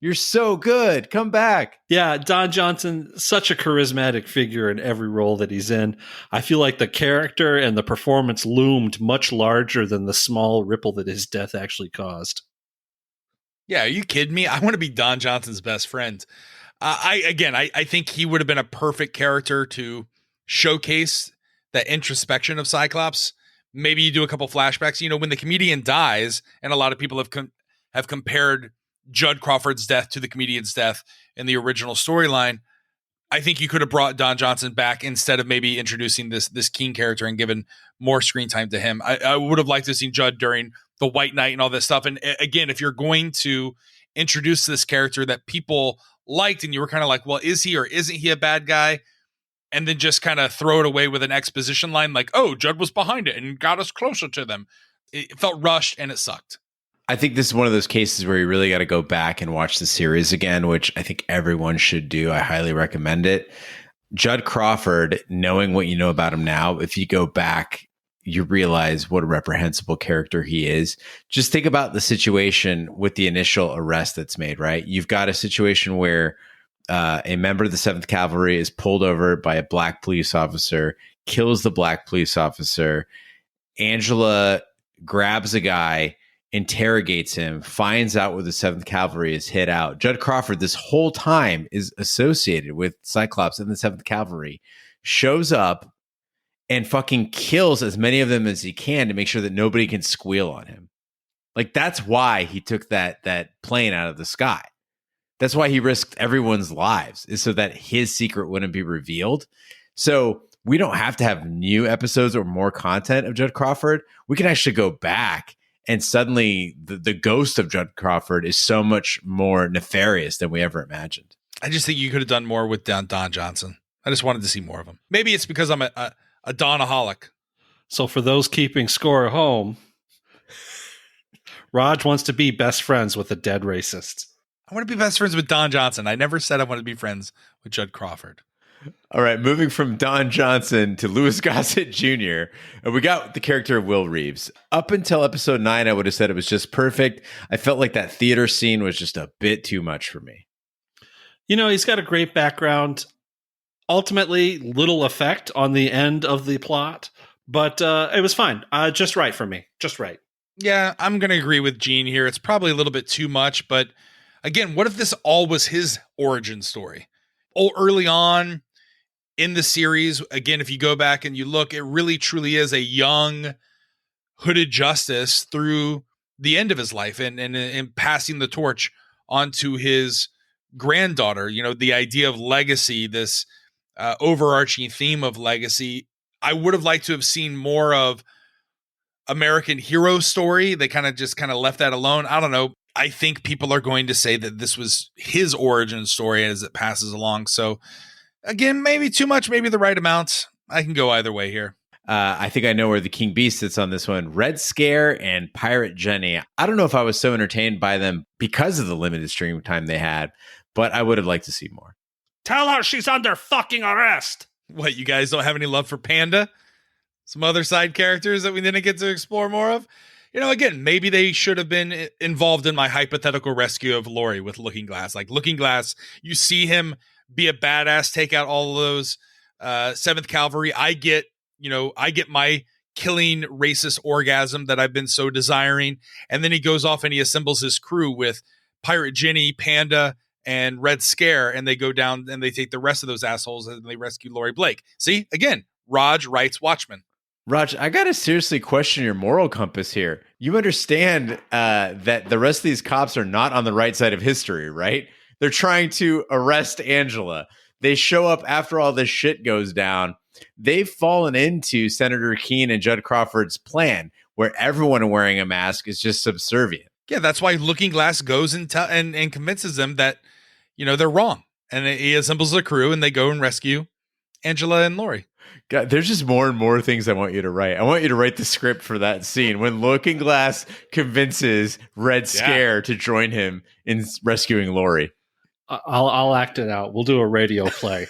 you're so good. Come back. Yeah, Don Johnson, such a charismatic figure in every role that he's in. I feel like the character and the performance loomed much larger than the small ripple that his death actually caused. Yeah, are you kidding me? I want to be Don Johnson's best friend. I think he would have been a perfect character to showcase that introspection of Cyclops. Maybe you do a couple flashbacks. You know, when the comedian dies, and a lot of people have compared Judd Crawford's death to the comedian's death in the original storyline, I think you could have brought Don Johnson back instead of maybe introducing this Keene character and given more screen time to him. I would have liked to have seen Judd during the White Knight and all this stuff. And again, if you're going to introduce this character that people liked and you were kind of like, well, is he or isn't he a bad guy? And then just kind of throw it away with an exposition line like, oh, Judd was behind it and got us closer to them. It felt rushed and it sucked. I think this is one of those cases where you really got to go back and watch the series again, which I think everyone should do. I highly recommend it. Judd Crawford, knowing what you know about him now, if you go back, you realize what a reprehensible character he is. Just think about the situation with the initial arrest that's made, right? You've got a situation where a member of the 7th Cavalry is pulled over by a black police officer, kills the black police officer. Angela grabs a guy, interrogates him, finds out where the 7th Cavalry is hid out. Judd Crawford, this whole time, is associated with Cyclops and the 7th Cavalry, shows up and fucking kills as many of them as he can to make sure that nobody can squeal on him. Like, that's why he took that plane out of the sky. That's why he risked everyone's lives, is so that his secret wouldn't be revealed. So we don't have to have new episodes or more content of Judd Crawford. We can actually go back, and suddenly the ghost of Judd Crawford is so much more nefarious than we ever imagined. I just think you could have done more with Don Johnson. I just wanted to see more of him. Maybe it's because I'm a Donaholic. So for those keeping score at home, Raj wants to be best friends with a dead racist. I want to be best friends with Don Johnson. I never said I wanted to be friends with Judd Crawford. All right, moving from Don Johnson to Louis Gossett Jr., we got the character of Will Reeves. Up until episode 9, I would have said it was just perfect. I felt like that theater scene was just a bit too much for me. You know, he's got a great background. Ultimately, little effect on the end of the plot, but it was fine. Just right for me. Just right. Yeah, I'm going to agree with Gene here. It's probably a little bit too much, but again, what if this all was his origin story? Oh, early on in the series, again, if you go back and you look, it really truly is a young hooded justice through the end of his life and passing the torch onto his granddaughter. You know, the idea of legacy, this overarching theme of legacy. I would have liked to have seen more of American hero story. They kind of left that alone. I don't know. I think people are going to say that this was his origin story as it passes along. So again, maybe too much, maybe the right amount. I can go either way here. I think I know where the King Bee sits on this one. Red Scare and Pirate Jenny. I don't know if I was so entertained by them because of the limited stream time they had, but I would have liked to see more. Tell her she's under fucking arrest. What, you guys don't have any love for Panda? Some other side characters that we didn't get to explore more of? Again, maybe they should have been involved in my hypothetical rescue of Laurie with Looking Glass. Like Looking Glass, you see him be a badass, take out all of those 7th Cavalry. I get my killing racist orgasm that I've been so desiring. And then he goes off and he assembles his crew with Pirate Jenny, Panda, and Red Scare. And they go down and they take the rest of those assholes and they rescue Laurie Blake. See, again, Raj writes Watchmen. Raj, I got to seriously question your moral compass here. You understand that the rest of these cops are not on the right side of history, right? They're trying to arrest Angela. They show up after all this shit goes down. They've fallen into Senator Keene and Judd Crawford's plan where everyone wearing a mask is just subservient. Yeah, that's why Looking Glass goes and convinces them that, they're wrong. And he assembles a crew and they go and rescue Angela and Laurie. God, there's just more and more things I want you to write. I want you to write the script for that scene when Looking Glass convinces Red Scare to join him in rescuing Laurie. I'll act it out. We'll do a radio play.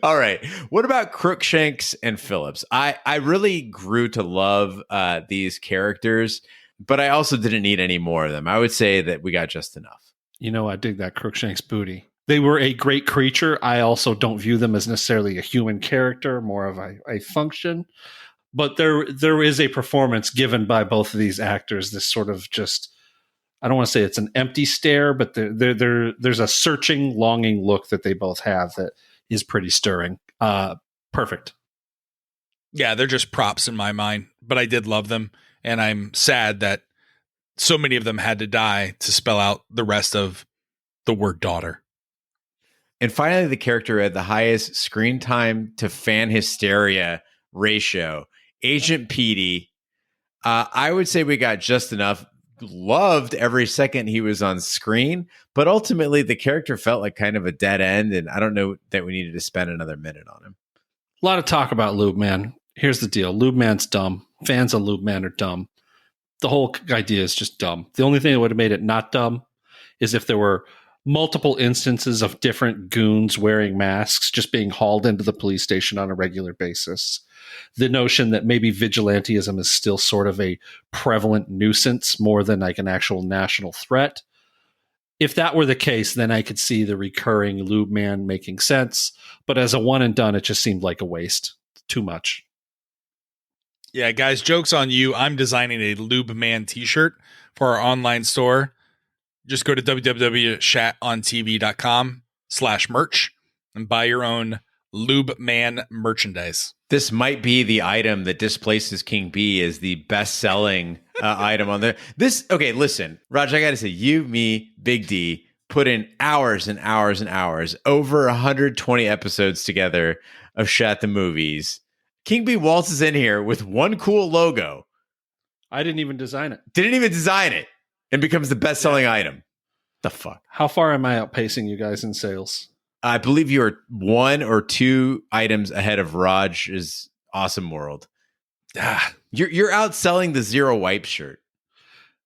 All right. What about Crookshanks and Phillips? I really grew to love these characters, but I also didn't need any more of them. I would say that we got just enough. I dig that Crookshanks booty. They were a great creature. I also don't view them as necessarily a human character, more of a function. But there is a performance given by both of these actors. This sort of just, I don't want to say it's an empty stare, but there's a searching, longing look that they both have that is pretty stirring. Perfect. Yeah, they're just props in my mind, but I did love them. And I'm sad that so many of them had to die to spell out the rest of the word daughter. And finally, the character who had the highest screen time to fan hysteria ratio, Agent Petey. I would say we got just enough. Loved every second he was on screen, but ultimately the character felt like kind of a dead end, and I don't know that we needed to spend another minute on him. A lot of talk about Lube Man. Here's the deal. Lube Man's dumb. Fans of Lube Man are dumb. The whole idea is just dumb. The only thing that would have made it not dumb is if there were multiple instances of different goons wearing masks just being hauled into the police station on a regular basis. The notion that maybe vigilantism is still sort of a prevalent nuisance more than like an actual national threat. If that were the case, then I could see the recurring Lube Man making sense. But as a one and done, it just seemed like a waste. Too much. Yeah, guys, joke's on you. I'm designing a Lube Man t-shirt for our online store. Just go to www.shatontv.com/merch and buy your own Lube Man merchandise. This might be the item that displaces King Bee as the best-selling item on there. Okay, listen, Raj, I got to say, you, me, Big D, put in hours and hours and hours, over 120 episodes together of Shat the Movies. King Bee waltzes in here with one cool logo. I didn't even design it. And becomes the best-selling item. The fuck? How far am I outpacing you guys in sales? I believe you're 1 or 2 items ahead of Raj's Awesome World. You're outselling the Zero Wipe shirt.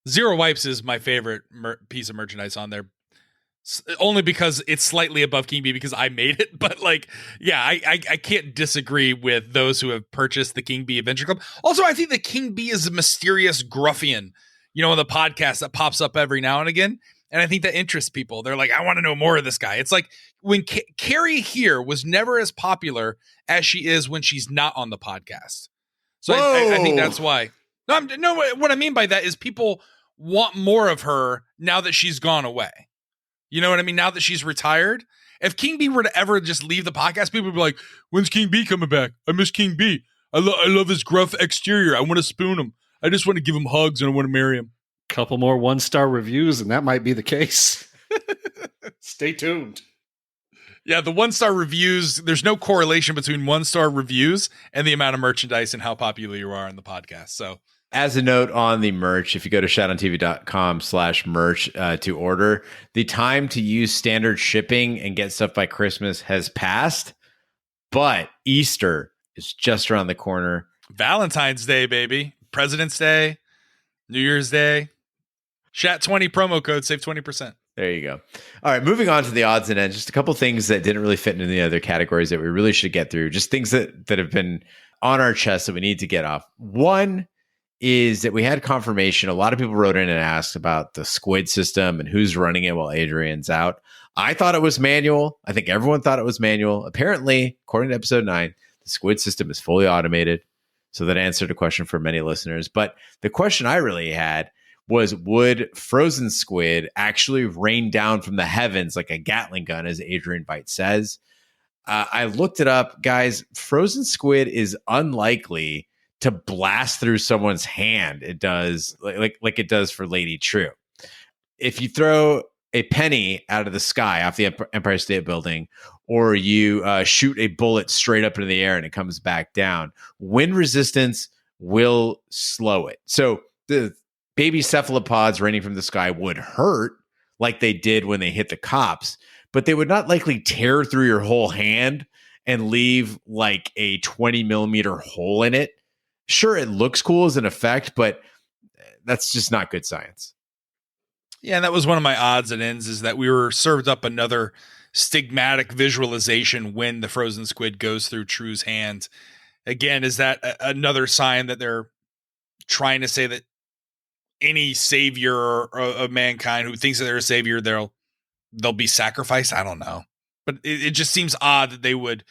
Zero Wipes is my favorite piece of merchandise on there. Only because it's slightly above King Bee because I made it. But like, yeah, I can't disagree with those who have purchased the King Bee Adventure Club. Also, I think the King Bee is a mysterious gruffian, in the podcast that pops up every now and again. And I think that interests people. They're like, I want to know more of this guy. It's like when Carrie here was never as popular as she is when she's not on the podcast. So I think that's why. No, what I mean by that is people want more of her now that she's gone away. You know what I mean? Now that she's retired. If King Bee were to ever just leave the podcast, people would be like, when's King Bee coming back? I miss King Bee. I love his gruff exterior. I want to spoon him. I just want to give him hugs and I want to marry him. Couple more 1-star reviews and that might be the case. Stay tuned. Yeah, the 1-star reviews, there's no correlation between 1-star reviews and the amount of merchandise and how popular you are in the podcast. So as a note on the merch, if you go to shotontv.com/merch to order, the time to use standard shipping and get stuff by Christmas has passed, but Easter is just around the corner. Valentine's Day, baby. President's Day, New Year's Day. Shat 20 promo code, save 20%. There you go. All right, moving on to the odds and ends. Just a couple things that didn't really fit into the other categories that we really should get through. Just things that have been on our chest that we need to get off. One is that we had confirmation. A lot of people wrote in and asked about the squid system and who's running it while Adrian's out. I thought it was manual. I think everyone thought it was manual. Apparently, according to episode 9, the squid system is fully automated. So that answered a question for many listeners. But the question I really had was, would frozen squid actually rain down from the heavens like a Gatling gun, as Adrian Veidt says? I looked it up, guys. Frozen squid is unlikely to blast through someone's hand. It does like it does for Lady Trieu. If you throw a penny out of the sky off the Empire State Building, or you shoot a bullet straight up into the air and it comes back down, wind resistance will slow it. So the baby cephalopods raining from the sky would hurt like they did when they hit the cops, but they would not likely tear through your whole hand and leave like a 20 millimeter hole in it. Sure, it looks cool as an effect, but that's just not good science. Yeah, and that was one of my odds and ends, is that we were served up another stigmatic visualization when the frozen squid goes through Trieu's hand. Again, is that another sign that they're trying to say that any savior of mankind who thinks that they're a savior, they'll be sacrificed? I don't know. But it just seems odd that they would,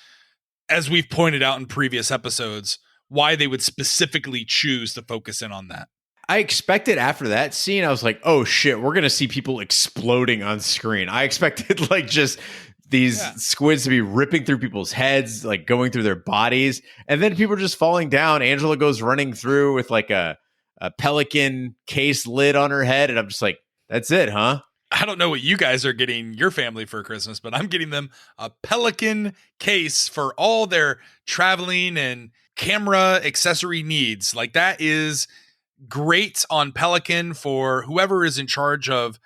as we've pointed out in previous episodes, why they would specifically choose to focus in on that. I expected after that scene, I was like, oh shit, we're going to see people exploding on screen. I expected like just these squids to be ripping through people's heads, like going through their bodies. And then people are just falling down. Angela goes running through with like a pelican case lid on her head. And I'm just like, that's it, huh? I don't know what you guys are getting your family for Christmas, but I'm getting them a pelican case for all their traveling and camera accessory needs. Like, that is great on Pelican for whoever is in charge of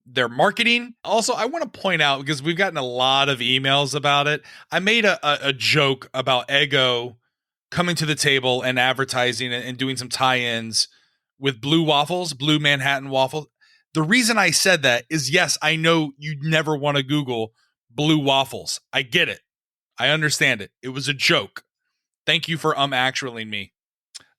their marketing. Also, I want to point out, because we've gotten a lot of emails about it, I made a joke about Eggo coming to the table and advertising and doing some tie-ins with blue waffles, blue Manhattan waffles. The reason I said that is, yes, I know you'd never want to Google blue waffles. I get it. I understand it. It was a joke. Thank you for actualing me.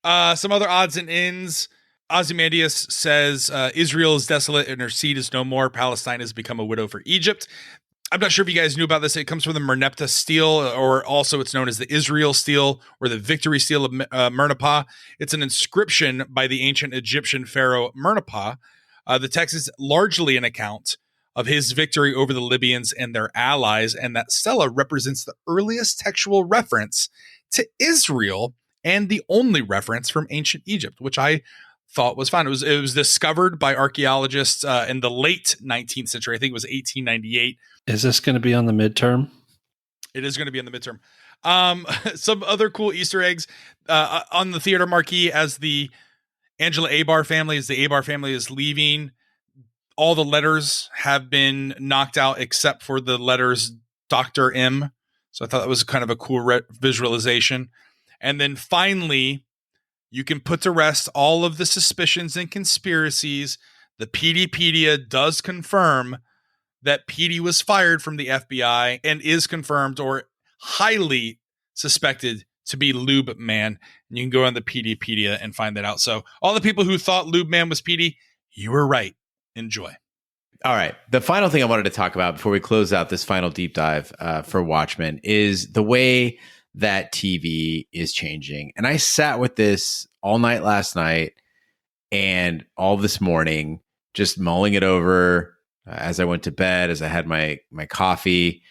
Some other odds and ends. Ozymandias says Israel is desolate and her seed is no more. Palestine has become a widow for Egypt. I'm not sure if you guys knew about this. It comes from the Merneptah stele, or also it's known as the Israel stele or the victory stele of Merneptah. It's an inscription by the ancient Egyptian pharaoh Merneptah. The text is largely an account of his victory over the Libyans and their allies, and that stela represents the earliest textual reference to Israel and the only reference from ancient Egypt, which I thought was fun. It was discovered by archaeologists in the late 19th century. I think it was 1898. Is this going to be on the midterm? It is going to be on the midterm. Some other cool Easter eggs on the theater marquee as the Angela Abar family, as the Abar family is leaving. All the letters have been knocked out except for the letters Dr. M. So I thought that was kind of a cool visualization. And then finally, you can put to rest all of the suspicions and conspiracies. The PDpedia does confirm that Petey was fired from the FBI and is confirmed or highly suspected to be Lube Man. And you can go on the PDpedia and find that out. So all the people who thought Lube Man was Petey, you were right. Enjoy. All right. The final thing I wanted to talk about before we close out this final deep dive for Watchmen is the way that TV is changing. And I sat with this all night last night and all this morning, just mulling it over as I went to bed, as I had my coffee.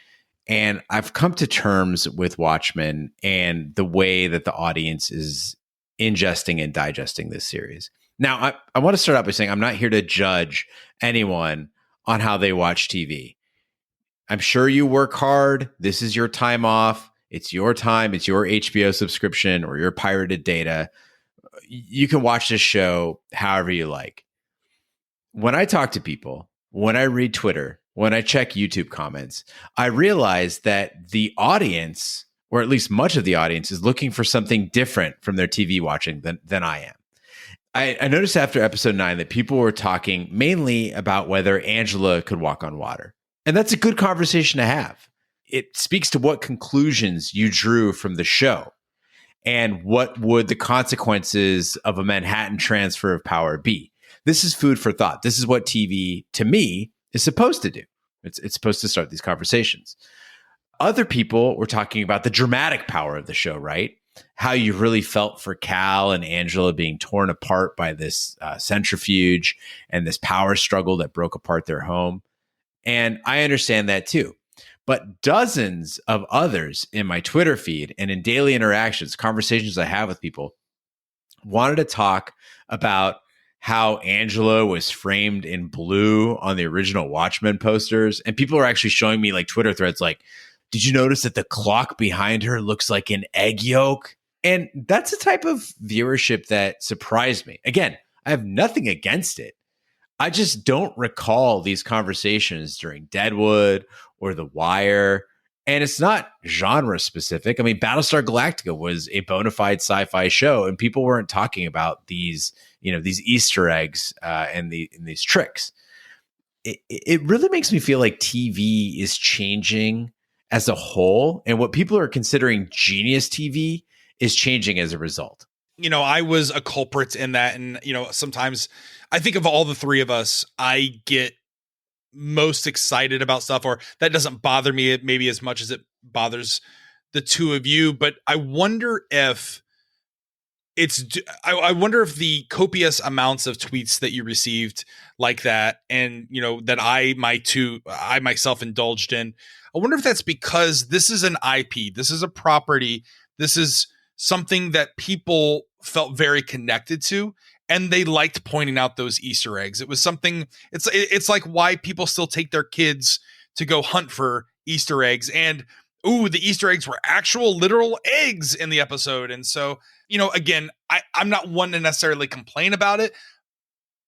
And I've come to terms with Watchmen and the way that the audience is ingesting and digesting this series. Now, I want to start out by saying I'm not here to judge anyone on how they watch TV. I'm sure you work hard. This is your time off. It's your time. It's your HBO subscription or your pirated data. You can watch this show however you like. When I talk to people, when I read Twitter, when I check YouTube comments, I realize that the audience, or at least much of the audience, is looking for something different from their TV watching than I am. I noticed after episode 9 that people were talking mainly about whether Angela could walk on water. And that's a good conversation to have. It speaks to what conclusions you drew from the show and what would the consequences of a Manhattan transfer of power be. This is food for thought. This is what TV, to me, is supposed to do. It's supposed to start these conversations. Other people were talking about the dramatic power of the show, right? How you really felt for Cal and Angela being torn apart by this centrifuge and this power struggle that broke apart their home. And I understand that too. But dozens of others in my Twitter feed and in daily interactions, conversations I have with people, wanted to talk about how Angela was framed in blue on the original Watchmen posters. And people are actually showing me like Twitter threads like, did you notice that the clock behind her looks like an egg yolk? And that's a type of viewership that surprised me. Again, I have nothing against it. I just don't recall these conversations during Deadwood or The Wire. And it's not genre specific. I mean, Battlestar Galactica was a bona fide sci-fi show, and people weren't talking about these, these Easter eggs and these tricks. It really makes me feel like TV is changing as a whole, and what people are considering genius TV is changing as a result. I was a culprit in that. And, sometimes I think of all the three of us, I get most excited about stuff, or that doesn't bother me maybe as much as it bothers the two of you. But I wonder if I wonder if the copious amounts of tweets that you received like that, and, that I myself indulged in, I wonder if that's because this is an IP, this is a property, this is something that people felt very connected to, and they liked pointing out those Easter eggs. It was something, it's like why people still take their kids to go hunt for Easter eggs, and the Easter eggs were actual literal eggs in the episode. And so, again, I'm not one to necessarily complain about it,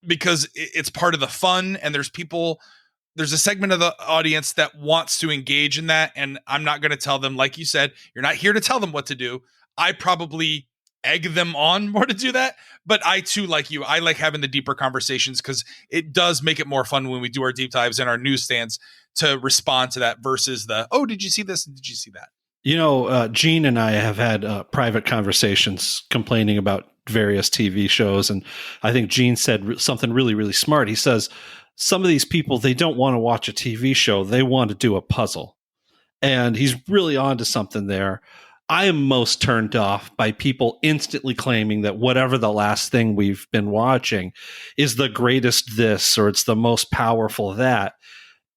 because it's part of the fun, and there's a segment of the audience that wants to engage in that. And I'm not going to tell them, like you said, you're not here to tell them what to do. I probably egg them on more to do that. But I too, like you, I like having the deeper conversations, because it does make it more fun when we do our deep dives in our newsstands to respond to that versus did you see this? Did you see that? Gene and I have had private conversations complaining about various TV shows. And I think Gene said something really, really smart. He says, some of these people, they don't want to watch a TV show. They want to do a puzzle. And he's really onto something there. I am most turned off by people instantly claiming that whatever the last thing we've been watching is the greatest this, or it's the most powerful that.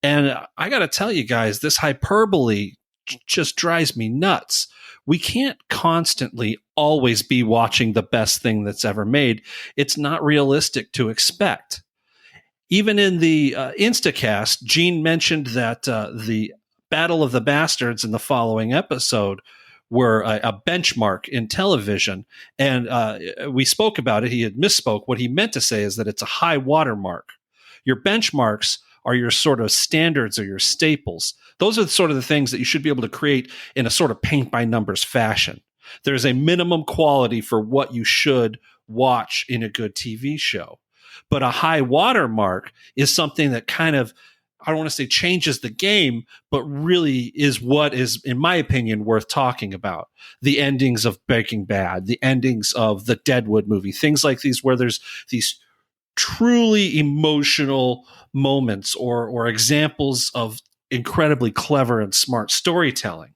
And I got to tell you guys, this hyperbole just drives me nuts. We can't constantly always be watching the best thing that's ever made. It's not realistic to expect. Even in the Instacast, Gene mentioned that the Battle of the Bastards in the following episode were a benchmark in television. And we spoke about it. He had misspoke. What he meant to say is that it's a high watermark. Your benchmarks are your sort of standards or your staples. Those are sort of the things that you should be able to create in a sort of paint by numbers fashion. There's a minimum quality for what you should watch in a good TV show. But a high watermark is something that kind of, I don't want to say changes the game, but really is what is, in my opinion, worth talking about. The endings of Breaking Bad, the endings of the Deadwood movie, things like these where there's these truly emotional moments or examples of incredibly clever and smart storytelling.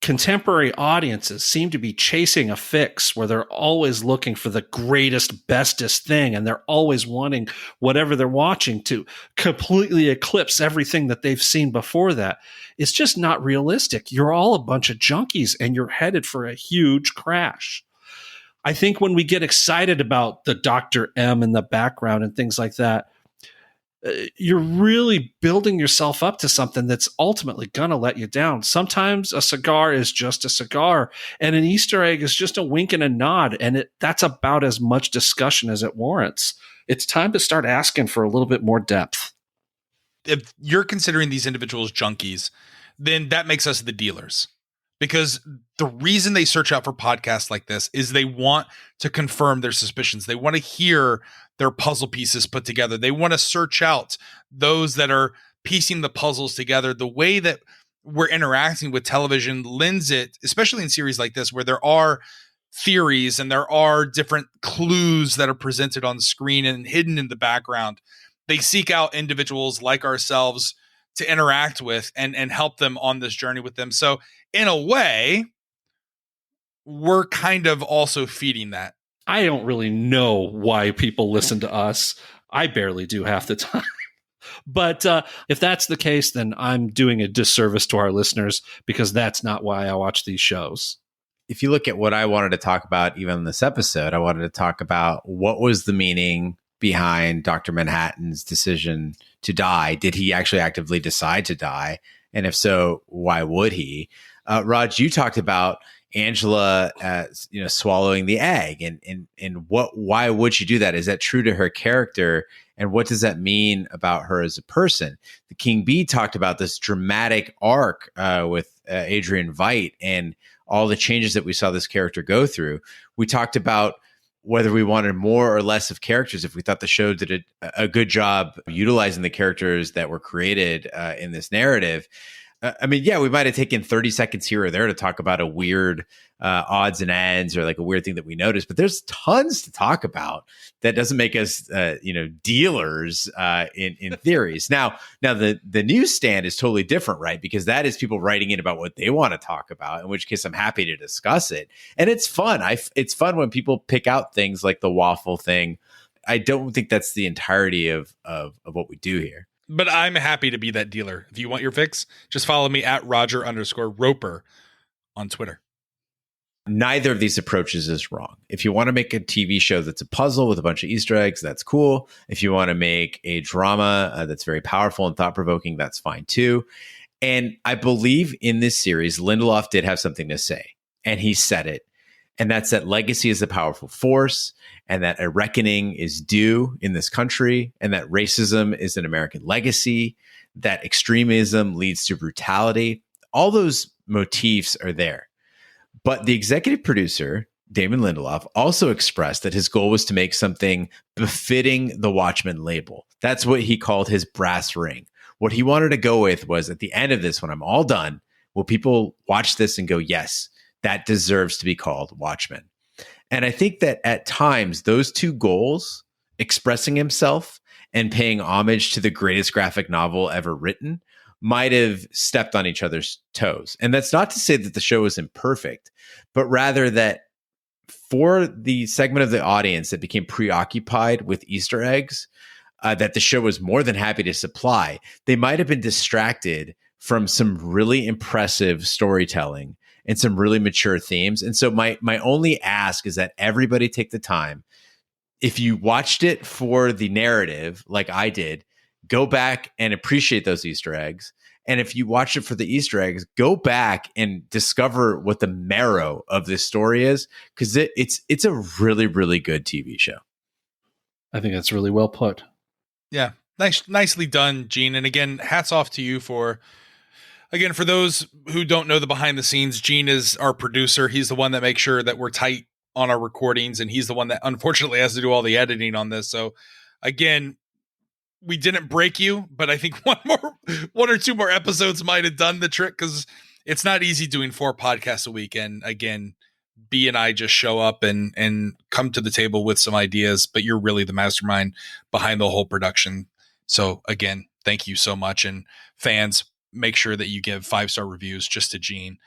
Contemporary audiences seem to be chasing a fix where they're always looking for the greatest, bestest thing, and they're always wanting whatever they're watching to completely eclipse everything that they've seen before that. It's just not realistic. You're all a bunch of junkies, and you're headed for a huge crash. I think when we get excited about the Dr. M in the background and things like that, you're really building yourself up to something that's ultimately going to let you down. Sometimes a cigar is just a cigar, and an Easter egg is just a wink and a nod, and that's about as much discussion as it warrants. It's time to start asking for a little bit more depth. If you're considering these individuals junkies, then that makes us the dealers. Because the reason they search out for podcasts like this is they want to confirm their suspicions. They want to hear their puzzle pieces put together. They want to search out those that are piecing the puzzles together. The way that we're interacting with television lends it, especially in series like this, where there are theories and there are different clues that are presented on the screen and hidden in the background. They seek out individuals like ourselves to interact with and help them on this journey with them. So in a way, we're kind of also feeding that. I don't really know why people listen to us. I barely do half the time. But if that's the case, then I'm doing a disservice to our listeners, because that's not why I watch these shows. If you look at what I wanted to talk about, even in this episode, I wanted to talk about what was the meaning behind Dr. Manhattan's decision to die. Did he actually actively decide to die? And if so, why would he? Raj, you talked about Angela, swallowing the egg, and why would she do that? Is that true to her character? And what does that mean about her as a person? The King Bee talked about this dramatic arc with Adrian Veidt and all the changes that we saw this character go through. We talked about whether we wanted more or less of characters, if we thought the show did a good job utilizing the characters that were created in this narrative. We might have taken 30 seconds here or there to talk about a weird odds and ends or like a weird thing that we noticed, but there's tons to talk about that doesn't make us, dealers in theories. Now the newsstand is totally different, right? Because that is people writing in about what they want to talk about, in which case I'm happy to discuss it. And it's fun. It's fun when people pick out things like the waffle thing. I don't think that's the entirety of what we do here. But I'm happy to be that dealer. If you want your fix, just follow me at Roger_Roper on Twitter. Neither of these approaches is wrong. If you want to make a TV show that's a puzzle with a bunch of Easter eggs, that's cool. If you want to make a drama that's very powerful and thought-provoking, that's fine too. And I believe in this series, Lindelof did have something to say, and he said it. And that's that legacy is a powerful force, and that a reckoning is due in this country, and that racism is an American legacy, that extremism leads to brutality. All those motifs are there. But the executive producer, Damon Lindelof, also expressed that his goal was to make something befitting the Watchmen label. That's what he called his brass ring. What he wanted to go with was, at the end of this, when I'm all done, will people watch this and go, yes, that deserves to be called Watchmen? And I think that at times, those two goals, expressing himself and paying homage to the greatest graphic novel ever written, might have stepped on each other's toes. And that's not to say that the show is imperfect, but rather that for the segment of the audience that became preoccupied with Easter eggs, that the show was more than happy to supply, they might have been distracted from some really impressive storytelling and some really mature themes. And so my only ask is that everybody take the time. If you watched it for the narrative, like I did, go back and appreciate those Easter eggs. And if you watch it for the Easter eggs, go back and discover what the marrow of this story is, because it's a really, really good TV show. I think that's really well put. Yeah. Nicely done, Gene. And again, hats off to you for those who don't know the behind the scenes, Gene is our producer. He's the one that makes sure that we're tight on our recordings, and he's the one that unfortunately has to do all the editing on this. So again, we didn't break you, but I think one or two more episodes might have done the trick, because it's not easy doing 4 podcasts a week. And again, B and I just show up and come to the table with some ideas, but you're really the mastermind behind the whole production. So again, thank you so much. And fans, make sure that you give 5-star reviews just to Gene.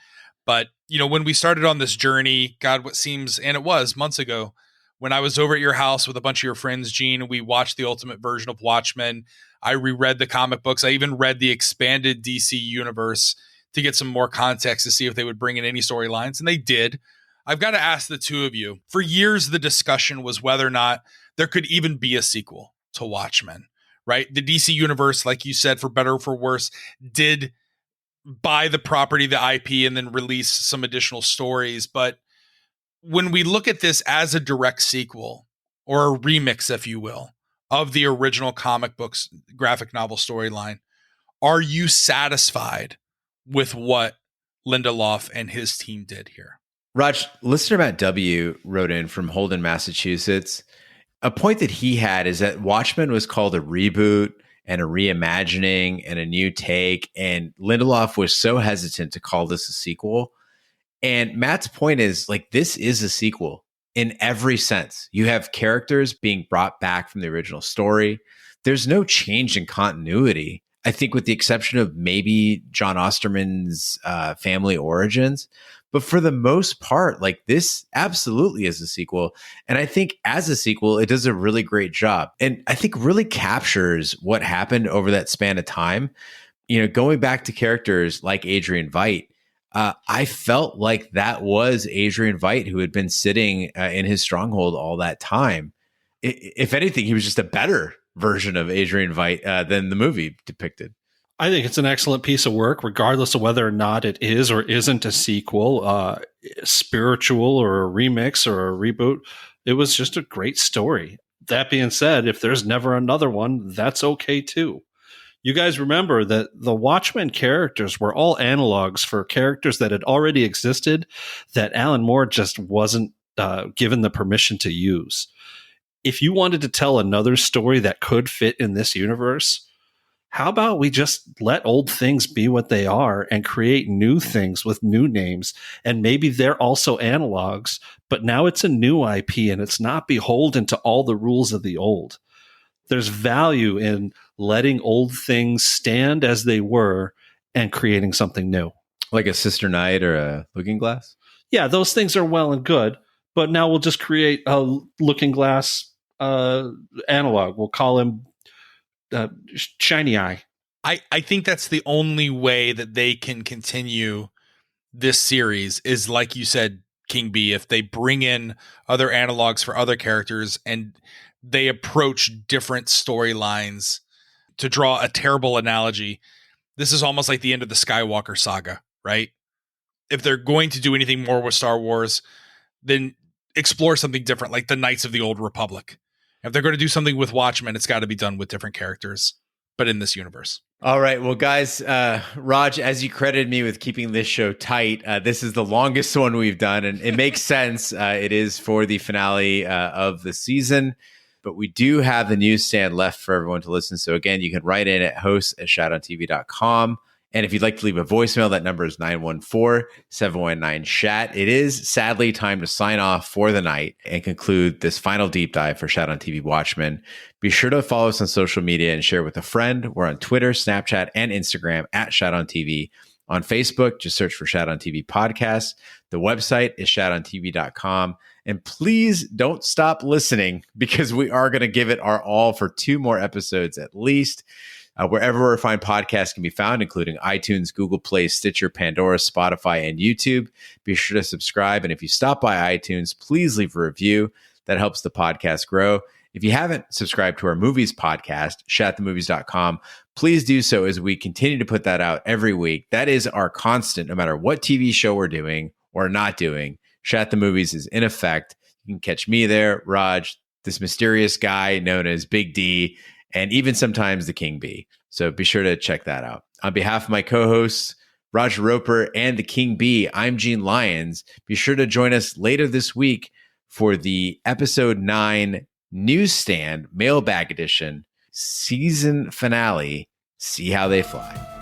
But, when we started on this journey, God, what seems, and it was months ago, when I was over at your house with a bunch of your friends, Gene, we watched the ultimate version of Watchmen. I reread the comic books. I even read the expanded DC universe to get some more context to see if they would bring in any storylines. And they did. I've got to ask the two of you, for years, the discussion was whether or not there could even be a sequel to Watchmen, right? The DC universe, like you said, for better or for worse, did buy the property, the IP, and then release some additional stories. But when we look at this as a direct sequel or a remix, if you will, of the original comic books graphic novel storyline, are you satisfied with what Lindelof and his team did here? Raj, listener Matt W. wrote in from Holden, Massachusetts. A point that he had is that Watchmen was called a reboot and a reimagining and a new take, and Lindelof was so hesitant to call this a sequel. And Matt's point is, like, this is a sequel in every sense. You have characters being brought back from the original story. There's no change in continuity, I think, with the exception of maybe John Osterman's family origins. But for the most part, like, this absolutely is a sequel. And I think as a sequel, it does a really great job. And I think really captures what happened over that span of time. You know, going back to characters like Adrian Veidt, I felt like that was Adrian Veidt, who had been sitting in his stronghold all that time. If anything, he was just a better version of Adrian Veidt than the movie depicted. I think it's an excellent piece of work, regardless of whether or not it is or isn't a sequel, spiritual or a remix or a reboot. It was just a great story. That being said, if there's never another one, that's okay too. You guys remember that the Watchmen characters were all analogs for characters that had already existed that Alan Moore just wasn't given the permission to use. If you wanted to tell another story that could fit in this universe, how about we just let old things be what they are and create new things with new names? And maybe they're also analogs, but now it's a new IP and it's not beholden to all the rules of the old. There's value in letting old things stand as they were and creating something new. Like a Sister Night or a Looking Glass? Yeah, those things are well and good, but now we'll just create a Looking Glass analog. We'll call him Shiny Eye. I think that's the only way that they can continue this series is, like you said, King B, if they bring in other analogs for other characters and they approach different storylines. To draw a terrible analogy, this is almost like the end of the Skywalker saga, right? If they're going to do anything more with Star Wars, then explore something different, like the Knights of the Old Republic. If they're going to do something with Watchmen, it's got to be done with different characters, but in this universe. All right. Well, guys, Raj, as you credited me with keeping this show tight, this is the longest one we've done, and it makes sense. It is for the finale of the season. But we do have the newsstand left for everyone to listen. So again, you can write in at hosts@shatontv.com. And if you'd like to leave a voicemail, that number is 914-719-SHAT. It is sadly time to sign off for the night and conclude this final deep dive for Shat on TV Watchmen. Be sure to follow us on social media and share with a friend. We're on Twitter, Snapchat, and Instagram at Shat on TV. On Facebook, just search for Shat on TV Podcast. The website is shatontv.com. And please don't stop listening, because we are going to give it our all for 2 more episodes at least. Wherever fine podcasts can be found, including iTunes, Google Play, Stitcher, Pandora, Spotify, and YouTube. Be sure to subscribe. And if you stop by iTunes, please leave a review. That helps the podcast grow. If you haven't subscribed to our movies podcast, shatthemovies.com, please do so as we continue to put that out every week. That is our constant, no matter what TV show we're doing or not doing. Shat the Movies is in effect. You can catch me there, Raj, this mysterious guy known as Big D, and even sometimes the King Bee. So be sure to check that out. On behalf of my co-hosts, Raj Roper and the King Bee, I'm Gene Lyons. Be sure to join us later this week for the episode 9 Newsstand Mailbag Edition season finale. See how they fly.